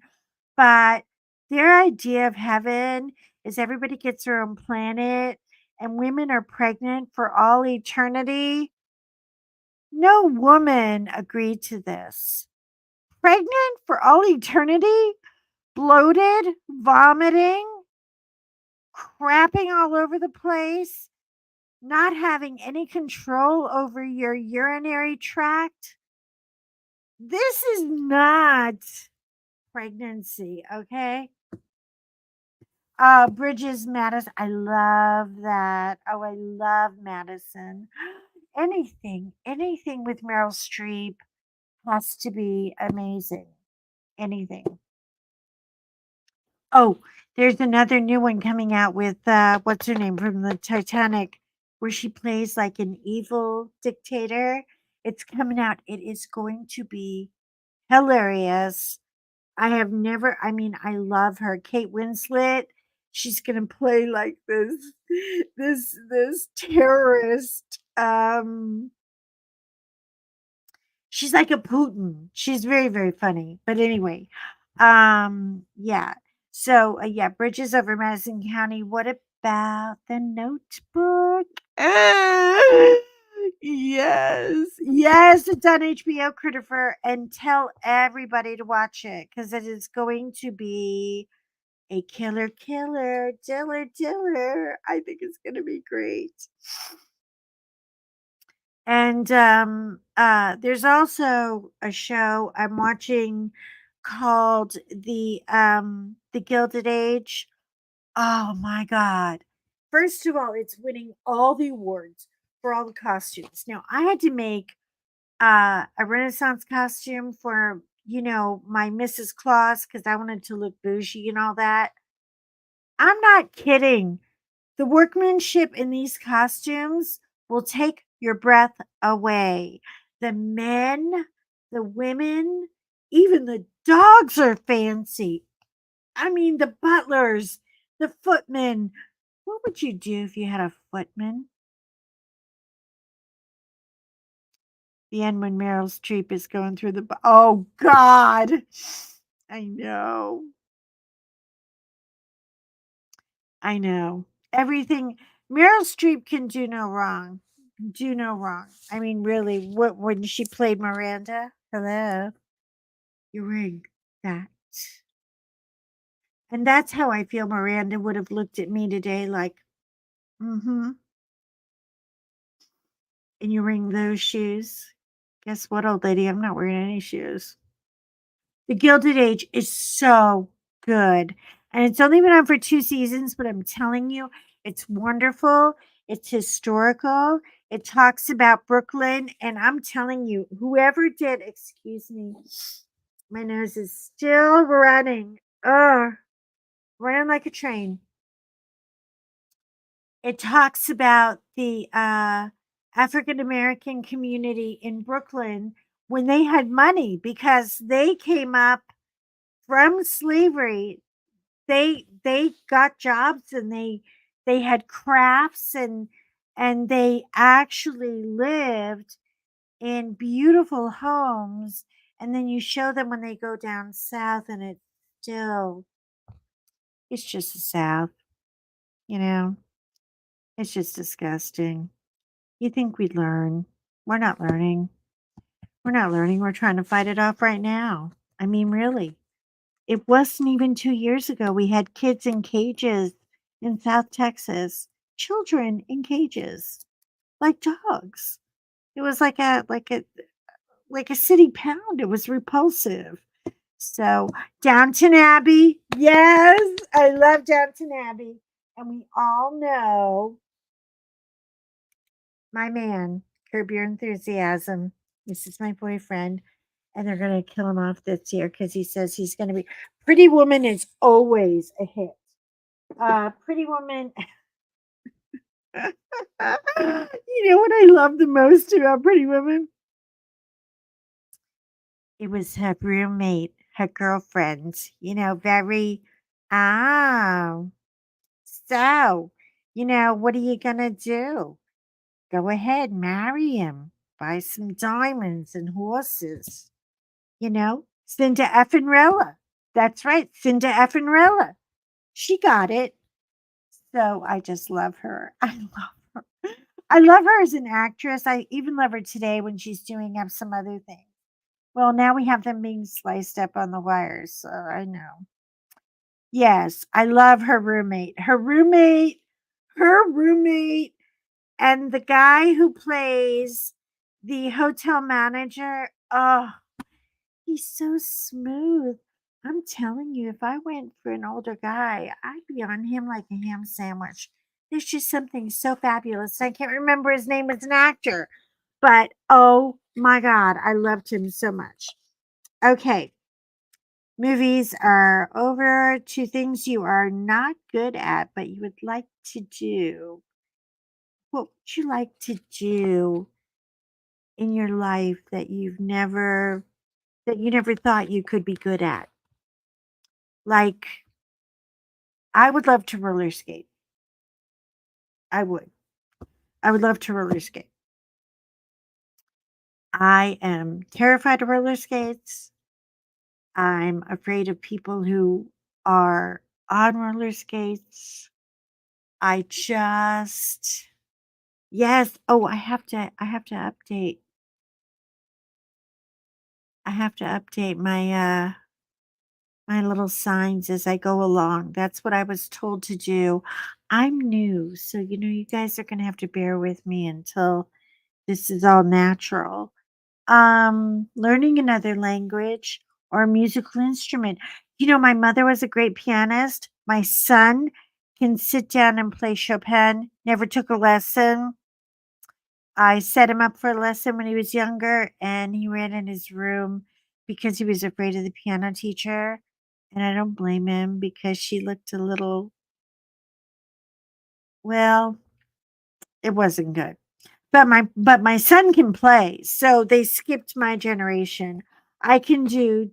But their idea of heaven is everybody gets their own planet and women are pregnant for all eternity. No woman agreed to this. Pregnant for all eternity? Bloated, vomiting, crapping all over the place, not having any control over your urinary tract. This is not pregnancy, okay? Bridges Madison. I love that. Oh, I love Madison. Anything with Meryl Streep has to be amazing. Anything. Oh, there's another new one coming out with what's her name from the Titanic, where she plays like an evil dictator. It's coming out. It is going to be hilarious. I mean, I love her. Kate Winslet, she's gonna play like this terrorist. She's like a Putin. She's very, very funny. But anyway, yeah. So yeah, Bridges over Madison County. What about the Notebook? Yes, yes, it's on HBO, Christopher, and tell everybody to watch it because it is going to be a killer, diller. I think it's going to be great. And there's also a show I'm watching called the Gilded Age. Oh my god. First of all, it's winning all the awards for all the costumes. Now, I had to make a Renaissance costume for, my Mrs. Claus cuz I wanted to look bougie and all that. I'm not kidding. The workmanship in these costumes will take your breath away. The men, the women, even the dogs are fancy. I mean, the butlers, the footmen. What would you do if you had a footman? The end when Meryl Streep is going through oh, God. I know. I know. Everything Meryl Streep can do no wrong. Do no wrong. I mean, really, what when she played Miranda? Hello. You're wearing that. And that's how I feel Miranda would have looked at me today, like, mm-hmm. And you're wearing those shoes. Guess what, old lady? I'm not wearing any shoes. The Gilded Age is so good. And it's only been on for 2 seasons, but I'm telling you, it's wonderful. It's historical. It talks about Brooklyn. And I'm telling you, whoever did, excuse me, my nose is still running. Ugh, running like a train. It talks about the African American community in Brooklyn when they had money because they came up from slavery. They got jobs and they had crafts and they actually lived in beautiful homes, and then you show them when they go down south and it's just the south, you know. It's just disgusting. You think we'd learn. We're not learning. We're not learning. We're trying to fight it off right now. I mean, really. It wasn't even 2 years ago we had kids in cages in South Texas, children in cages, like dogs. It was like a city pound. It was repulsive. So, Downton Abbey. Yes, I love Downton Abbey. And we all know my man, Curb Your Enthusiasm. This is my boyfriend. And they're going to kill him off this year because he says he's going to be. Pretty Woman is always a hit. Pretty Woman. You know what I love the most about Pretty Woman? It was her roommate, her girlfriend, very, oh, so, what are you going to do? Go ahead, marry him, buy some diamonds and horses, Cinda Effinrella. That's right, Cinda Effinrella. She got it. So I just love her. I love her. I love her as an actress. I even love her today when she's doing up some other things. Well, now we have them being sliced up on the wires, so I know. Yes, I love her roommate. Her roommate, and the guy who plays the hotel manager. Oh, he's so smooth. I'm telling you, if I went for an older guy, I'd be on him like a ham sandwich. There's just something so fabulous. I can't remember his name as an actor, but oh my God, I loved him so much. Okay, movies are over to things you are not good at, but you would like to do. What would you like to do in your life that you never thought you could be good at? Like, I would love to roller skate. I would. I would love to roller skate. I am terrified of roller skates. I'm afraid of people who are on roller skates. I just yes. Oh, I have to update my little signs as I go along. That's what I was told to do. I'm new, so you guys are going to have to bear with me until this is all natural. Learning another language or a musical instrument. My mother was a great pianist. My son can sit down and play Chopin, never took a lesson. I set him up for a lesson when he was younger, and he ran in his room because he was afraid of the piano teacher. And I don't blame him because she looked a little, well, it wasn't good. But my son can play, so they skipped my generation. I can do.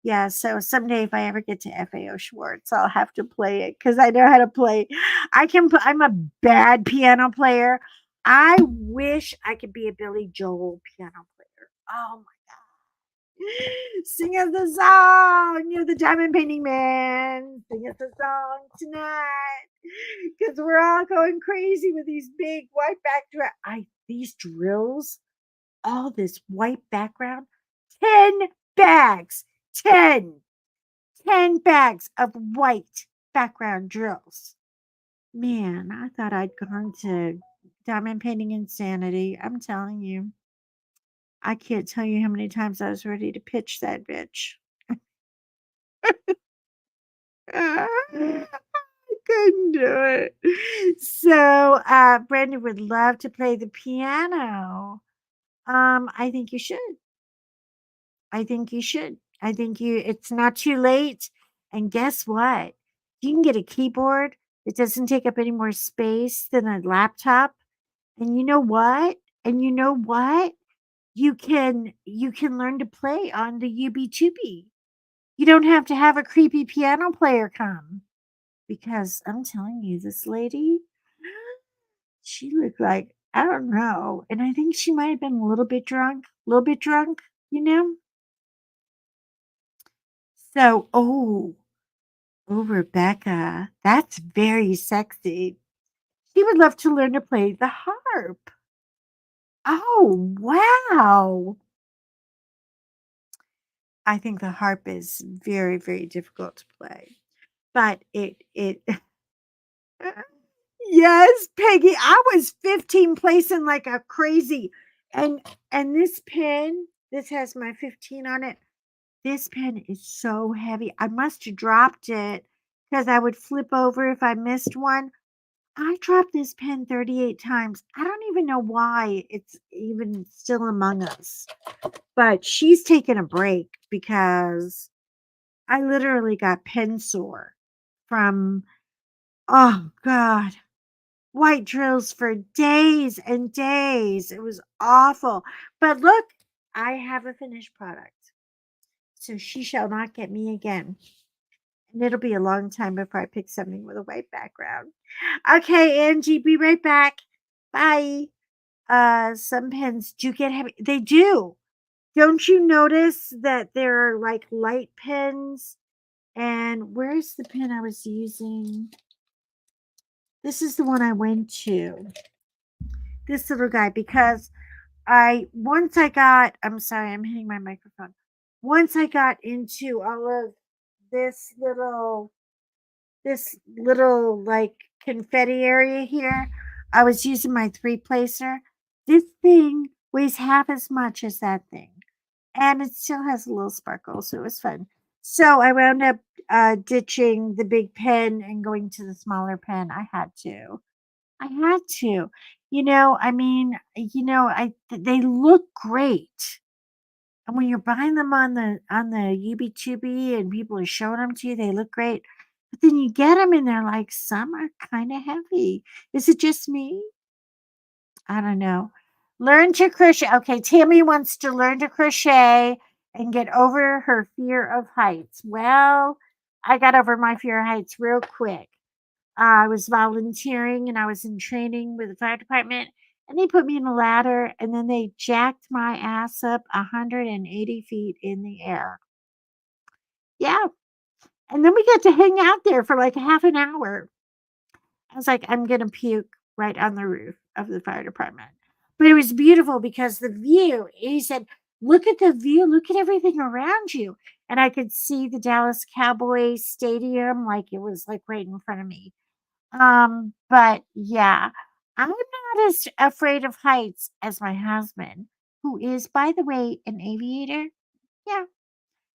Yeah, so someday if I ever get to FAO Schwartz, I'll have to play it because I know how to play. I'm a bad piano player. I wish I could be a Billy Joel piano player. Oh sing us the song. You're the diamond painting man. Sing us a song tonight. Because we're all going crazy with these big white backdrop. These drills, all this white background. 10 bags. 10. 10 bags of white background drills. Man, I thought I'd gone to diamond painting insanity. I'm telling you. I can't tell you how many times I was ready to pitch that bitch. I couldn't do it. So, Brandon would love to play the piano. I think you should. I think you should. It's not too late. And guess what? You can get a keyboard that doesn't take up any more space than a laptop. And you know what? And you know what? You can learn to play on the UB2B. You don't have to have a creepy piano player come. Because I'm telling you, this lady, she looked like, I don't know. And I think she might have been a little bit drunk, you know? So, Rebecca, that's very sexy. She would love to learn to play the harp. Oh, wow. I think the harp is very, very difficult to play. But it yes, Peggy, I was 15 placing like a crazy And this pen, this has my 15 on it. This pen is so heavy. I must have dropped it because I would flip over if I missed one. I dropped this pen 38 times. I don't even know why it's even still among us. But she's taken a break because I literally got pen sore from, oh God, white drills for days and days. It was awful. But look, I have a finished product. So she shall not get me again. And it'll be a long time before I pick something with a white background. Okay, Angie, be right back. Bye. Some pens do get heavy. They do. Don't you notice that there are like light pens? And where's the pen I was using? This is the one I went to. This little guy, because once I got, I'm sorry, I'm hitting my microphone. Once I got into all of this little like confetti area here, I was using my three placer. This thing weighs half as much as that thing, and it still has a little sparkle, so it was fun. So I wound up ditching the big pen and going to the smaller pen. I had to. I had to. I mean, they look great. And when you're buying them on the UB2B and people are showing them to you, they look great. But then you get them and they're like, some are kind of heavy. Is it just me? I don't know. Learn to crochet. Okay, Tammy wants to learn to crochet and get over her fear of heights. Well, I got over my fear of heights real quick. I was volunteering and I was in training with the fire department, and they put me in a ladder and then they jacked my ass up 180 feet in the air. Yeah. And then we got to hang out there for like half an hour. I was like, I'm going to puke right on the roof of the fire department. But it was beautiful because the view, he said, look at the view, look at everything around you. And I could see the Dallas Cowboys stadium like it was like right in front of me. But yeah, I'm not as afraid of heights as my husband, who is, by the way, an aviator. Yeah,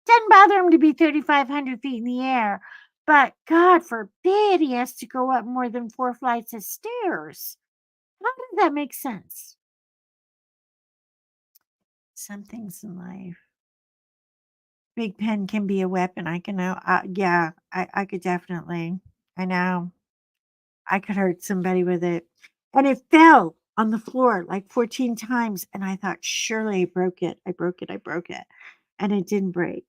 doesn't bother him to be 3,500 feet in the air, but God forbid he has to go up more than 4 flights of stairs. How does that make sense? Some things in life. Big pen can be a weapon. I can know. Yeah, I could definitely. I know. I could hurt somebody with it. And it fell on the floor like 14 times. And I thought, surely I broke it. I broke it. I broke it. And it didn't break.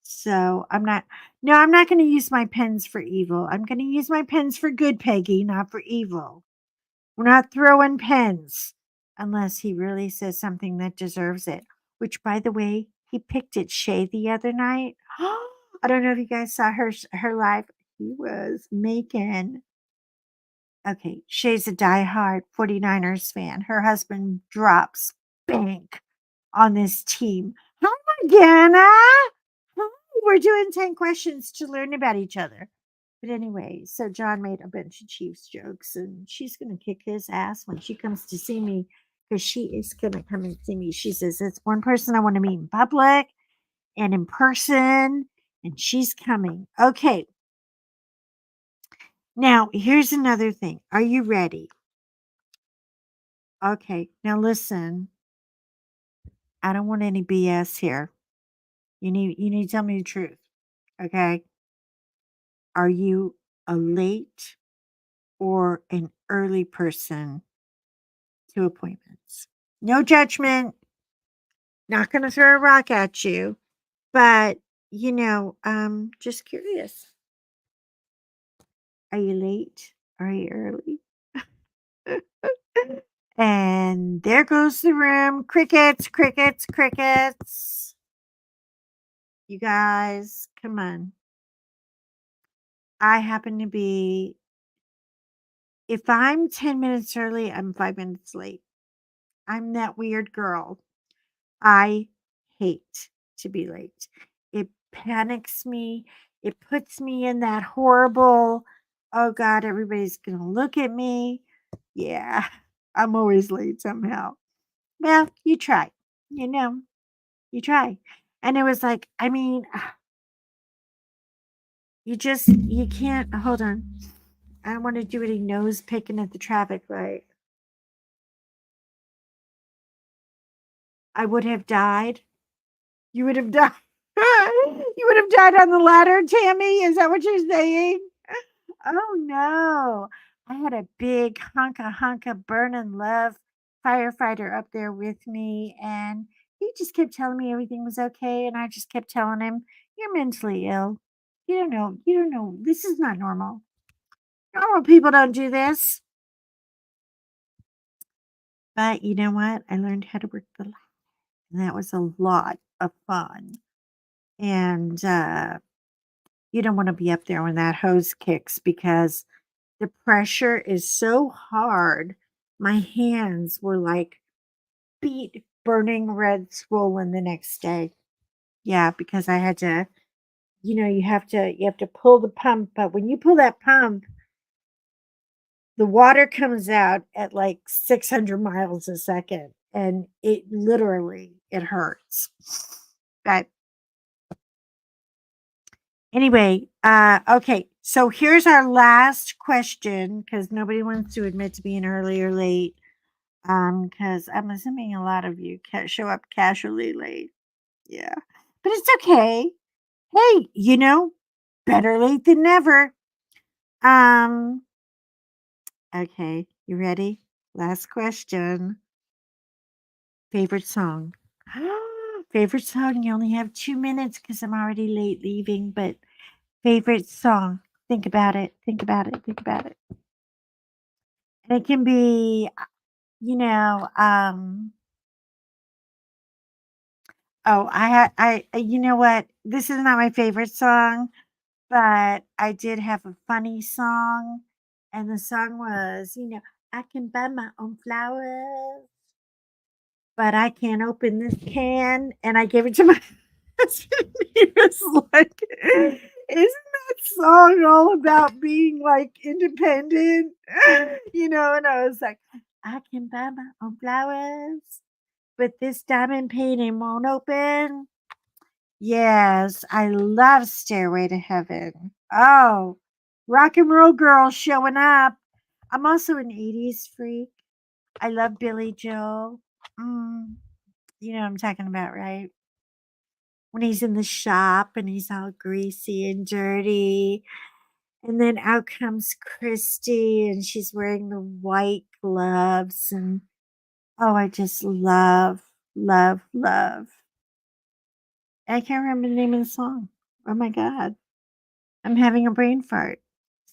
So I'm not going to use my pens for evil. I'm going to use my pens for good, Peggy, not for evil. We're not throwing pens unless he really says something that deserves it. Which, by the way, he picked at Shay the other night. I don't know if you guys saw her live. He was making. Okay, Shay's a diehard 49ers fan. Her husband drops bank on this team. Hi, Morgana. Hi, we're doing 10 questions to learn about each other. But anyway, so John made a bunch of Chiefs jokes, and she's going to kick his ass when she comes to see me because she is going to come and see me. She says, it's one person I want to meet in public and in person, and she's coming. Okay, now here's another thing. Are you ready? Okay, now listen. I don't want any BS here. You need to tell me the truth. Okay? Are you a late or an early person to appointments? No judgment. Not going to throw a rock at you, but just curious. Are you late? Are you early? And there goes the room. Crickets, crickets, crickets. You guys, come on. I happen to be, if I'm 10 minutes early, I'm 5 minutes late. I'm that weird girl. I hate to be late. It panics me. It puts me in that horrible, oh God, everybody's going to look at me. Yeah, I'm always late somehow. Well, you try. You know, you try. And it was like, I mean, you can't, hold on. I don't want to do any nose picking at the traffic light. I would have died. You would have died. You would have died on the ladder, Tammy. Is that what you're saying? Oh no. I had a big hunka burning love firefighter up there with me, and he just kept telling me everything was okay, and I just kept telling him, "You're mentally ill. You don't know. This is not normal. Normal people don't do this." But you know what? I learned how to work the ladder, and that was a lot of fun. And you don't want to be up there when that hose kicks because the pressure is so hard. My hands were like beet burning red swollen the next day. Yeah, because I had to, you have to pull the pump, but when you pull that pump, the water comes out at like 600 miles a second, and it hurts. But anyway, okay. So here's our last question because nobody wants to admit to being early or late. Because I'm assuming a lot of you show up casually late. Yeah, but it's okay. Hey, better late than never. Um, okay, you ready? Last question. Favorite song? Favorite song? You only have 2 minutes because I'm already late leaving. But favorite song? Think about it. Think about it. Think about it. And it can be, you know, um, oh, you know what? This is not my favorite song, but I did have a funny song. And the song was, I can buy my own flowers, but I can't open this can. And I gave it to my husband. He was like, isn't that song all about being like independent? And I was like, I can buy my own flowers, but this diamond painting won't open. Yes, I love Stairway to Heaven. Oh, rock and roll girl showing up. I'm also an 80s freak. I love Billy Joel. Mm, you know what I'm talking about, right? When he's in the shop and he's all greasy and dirty. And then out comes Christy and she's wearing the white gloves. And oh, I just love, love, love. I can't remember the name of the song. Oh my God. I'm having a brain fart.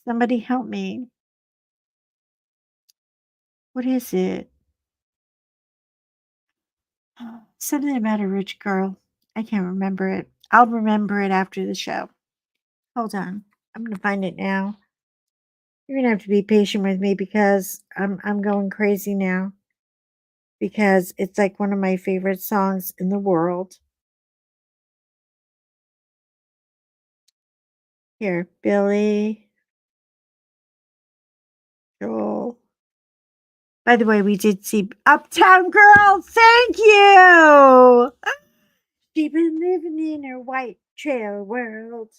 Somebody help me. What is it? Something about a rich girl. I can't remember it. I'll remember it after the show. Hold on. I'm gonna find it now. You're gonna have to be patient with me because I'm going crazy now because it's like one of my favorite songs in the world. Here, Billy Joel. By the way, we did see Uptown Girl. Thank you. She been living in her white trail world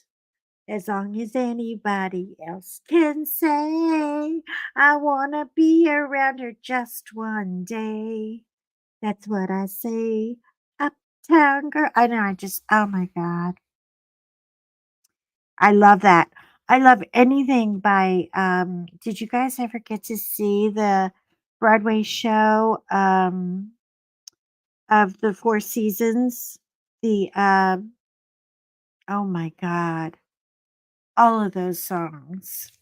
as long as anybody else can say. I wanna be around her just one day. That's what I say. Uptown Girl. I know. Oh my God. I love that. I love anything by, did you guys ever get to see the Broadway show, of the Four Seasons? The, oh my God. All of those songs.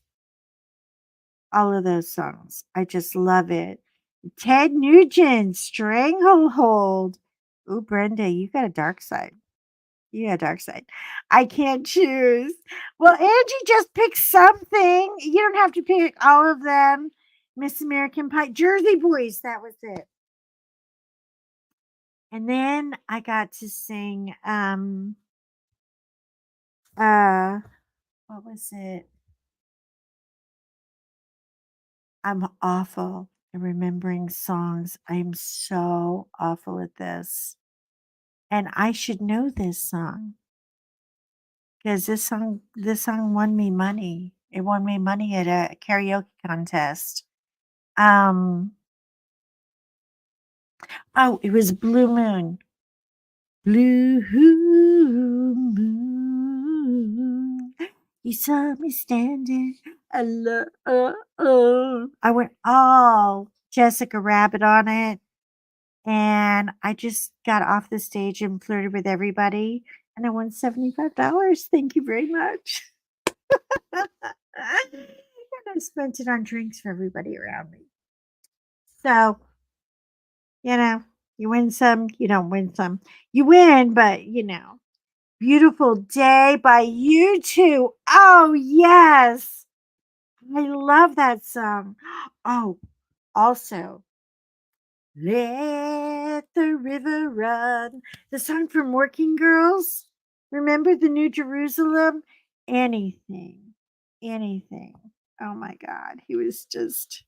All of those songs. I just love it. Ted Nugent, Stranglehold. Ooh, Brenda, you got a dark side. You got a dark side. I can't choose. Well, Angie just picked something. You don't have to pick all of them. Miss American Pie, Jersey Boys, that was it. And then I got to sing uh what was it? I'm awful. and remembering songs. I'm so awful at this. And I should know this song because this song won me money. It won me money at a karaoke contest. Um oh, it was Blue Moon. Blue moon, you saw me standing alone. I went all Jessica Rabbit on it, and I just got off the stage and flirted with everybody, and I won $75. Thank you very much. And I spent it on drinks for everybody around me. So, you know, you win some, you don't win some. You win, but Beautiful Day by you two. Oh, yes. I love that song. Oh, also, Let the River Run. The song from Working Girls. Remember the New Jerusalem? Anything. Anything. Oh my God. He was just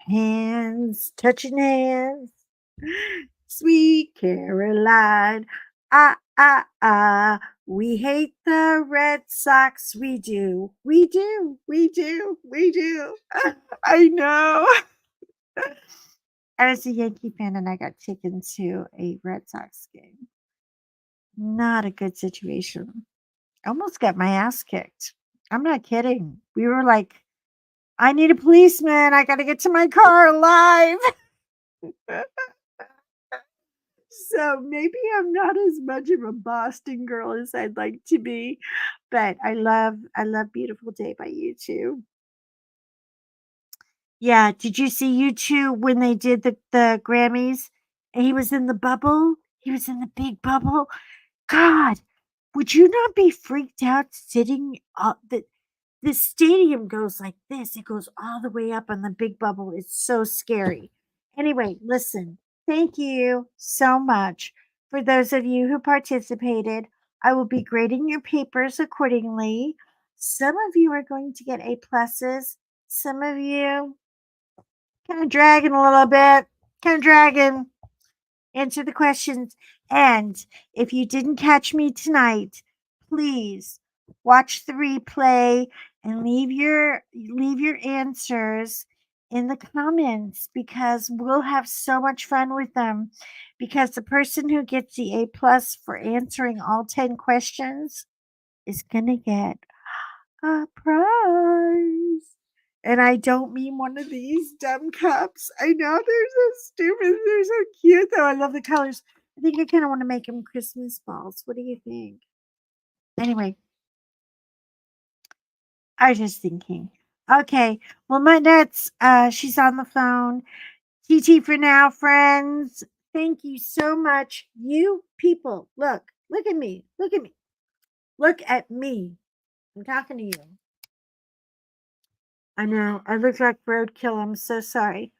hands touching hands. Sweet Caroline. Ah, ah, ah. We hate the Red Sox. We do. We do. We do. We do. I know. I was a Yankee fan and I got taken to a Red Sox game. Not a good situation. Almost got my ass kicked. I'm not kidding. We were like, I need a policeman. I got to get to my car alive. So maybe I'm not as much of a Boston girl as I'd like to be, but I love Beautiful Day by you two. Yeah, did you see you two when they did the Grammys? And he was in the bubble. He was in the big bubble. God, would you not be freaked out sitting up the stadium goes like this. It goes all the way up on the big bubble. It's so scary. Anyway, listen, thank you so much for those of you who participated. I will be grading your papers accordingly. Some of you are going to get A pluses. Some of you kind of dragging a little bit, kind of dragging. Answer the questions. And if you didn't catch me tonight, please watch the replay and leave your answers in the comments because we'll have so much fun with them. Because the person who gets the A plus for answering all 10 questions is gonna get a prize. And I don't mean one of these dumb cups. I know they're so stupid. They're so cute, though. I love the colors. I think I kind of want to make them Christmas balls. What do you think? Anyway, I was just thinking. Okay, well, my nuts. She's on the phone. TT for now, friends. Thank you so much. You people, look at me. Look at me. Look at me. I'm talking to you. I know I look like roadkill. I'm so sorry.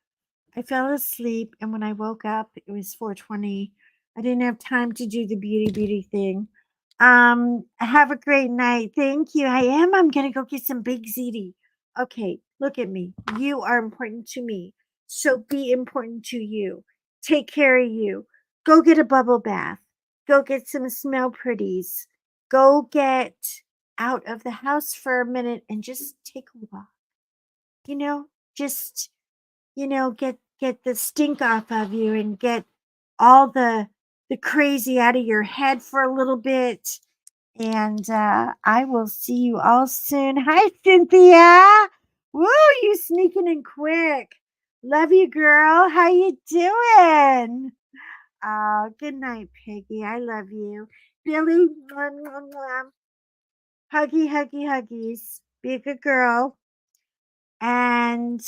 I fell asleep, and when I woke up, it was 4:20. I didn't have time to do the beauty thing. Have a great night. Thank you. I am. I'm gonna go get some big ziti. Okay, look at me. You are important to me. So be important to you. Take care of you. Go get a bubble bath. Go get some smell pretties. Go get out of the house for a minute and just take a walk. You know, just get the stink off of you and get all the crazy out of your head for a little bit. And I will see you all soon. Hi, Cynthia. Woo, you sneaking in quick. Love you, girl. How you doing? Oh, good night, Peggy. I love you. Billy, mwah, mwah, mwah. Huggy, huggy, huggies. Be a good girl. And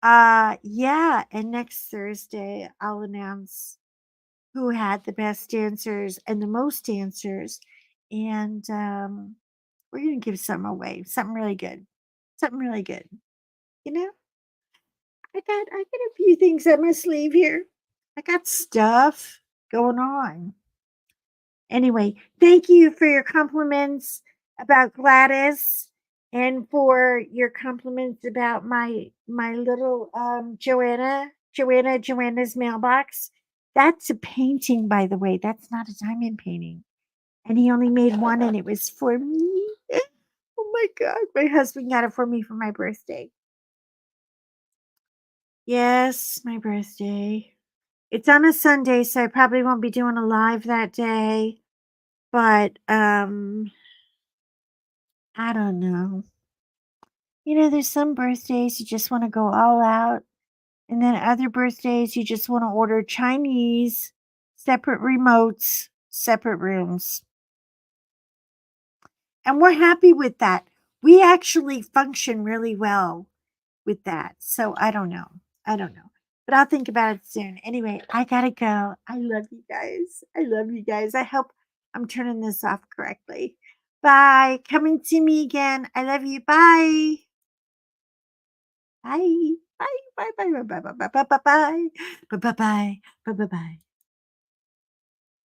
yeah, and next Thursday I'll announce who had the best answers and the most answers. And we're gonna give some away. Something really good. Something really good. You know? I got a few things up my sleeve here. I got stuff going on. Anyway, thank you for your compliments about Gladys. And for your compliments about my little Joanna's mailbox. That's a painting, by the way. That's not a diamond painting. And he only made one and it was for me. Oh my god. My husband got it for me for my birthday. Yes, my birthday. It's on a Sunday, so I probably won't be doing a live that day. But I don't know. There's some birthdays you just want to go all out, and then other birthdays you just want to order Chinese, separate remotes, separate rooms. And we're happy with that. We actually function really well with that. So I don't know. I don't know. But I'll think about it soon. Anyway, I gotta go. I love you guys. I love you guys. I hope I'm turning this off correctly. Bye. Come and see me again. I love you. Bye. Bye. Bye. Bye. Bye. Bye. Bye. Bye. Bye. Bye. Bye. Bye. Bye. Bye. Bye. Bye.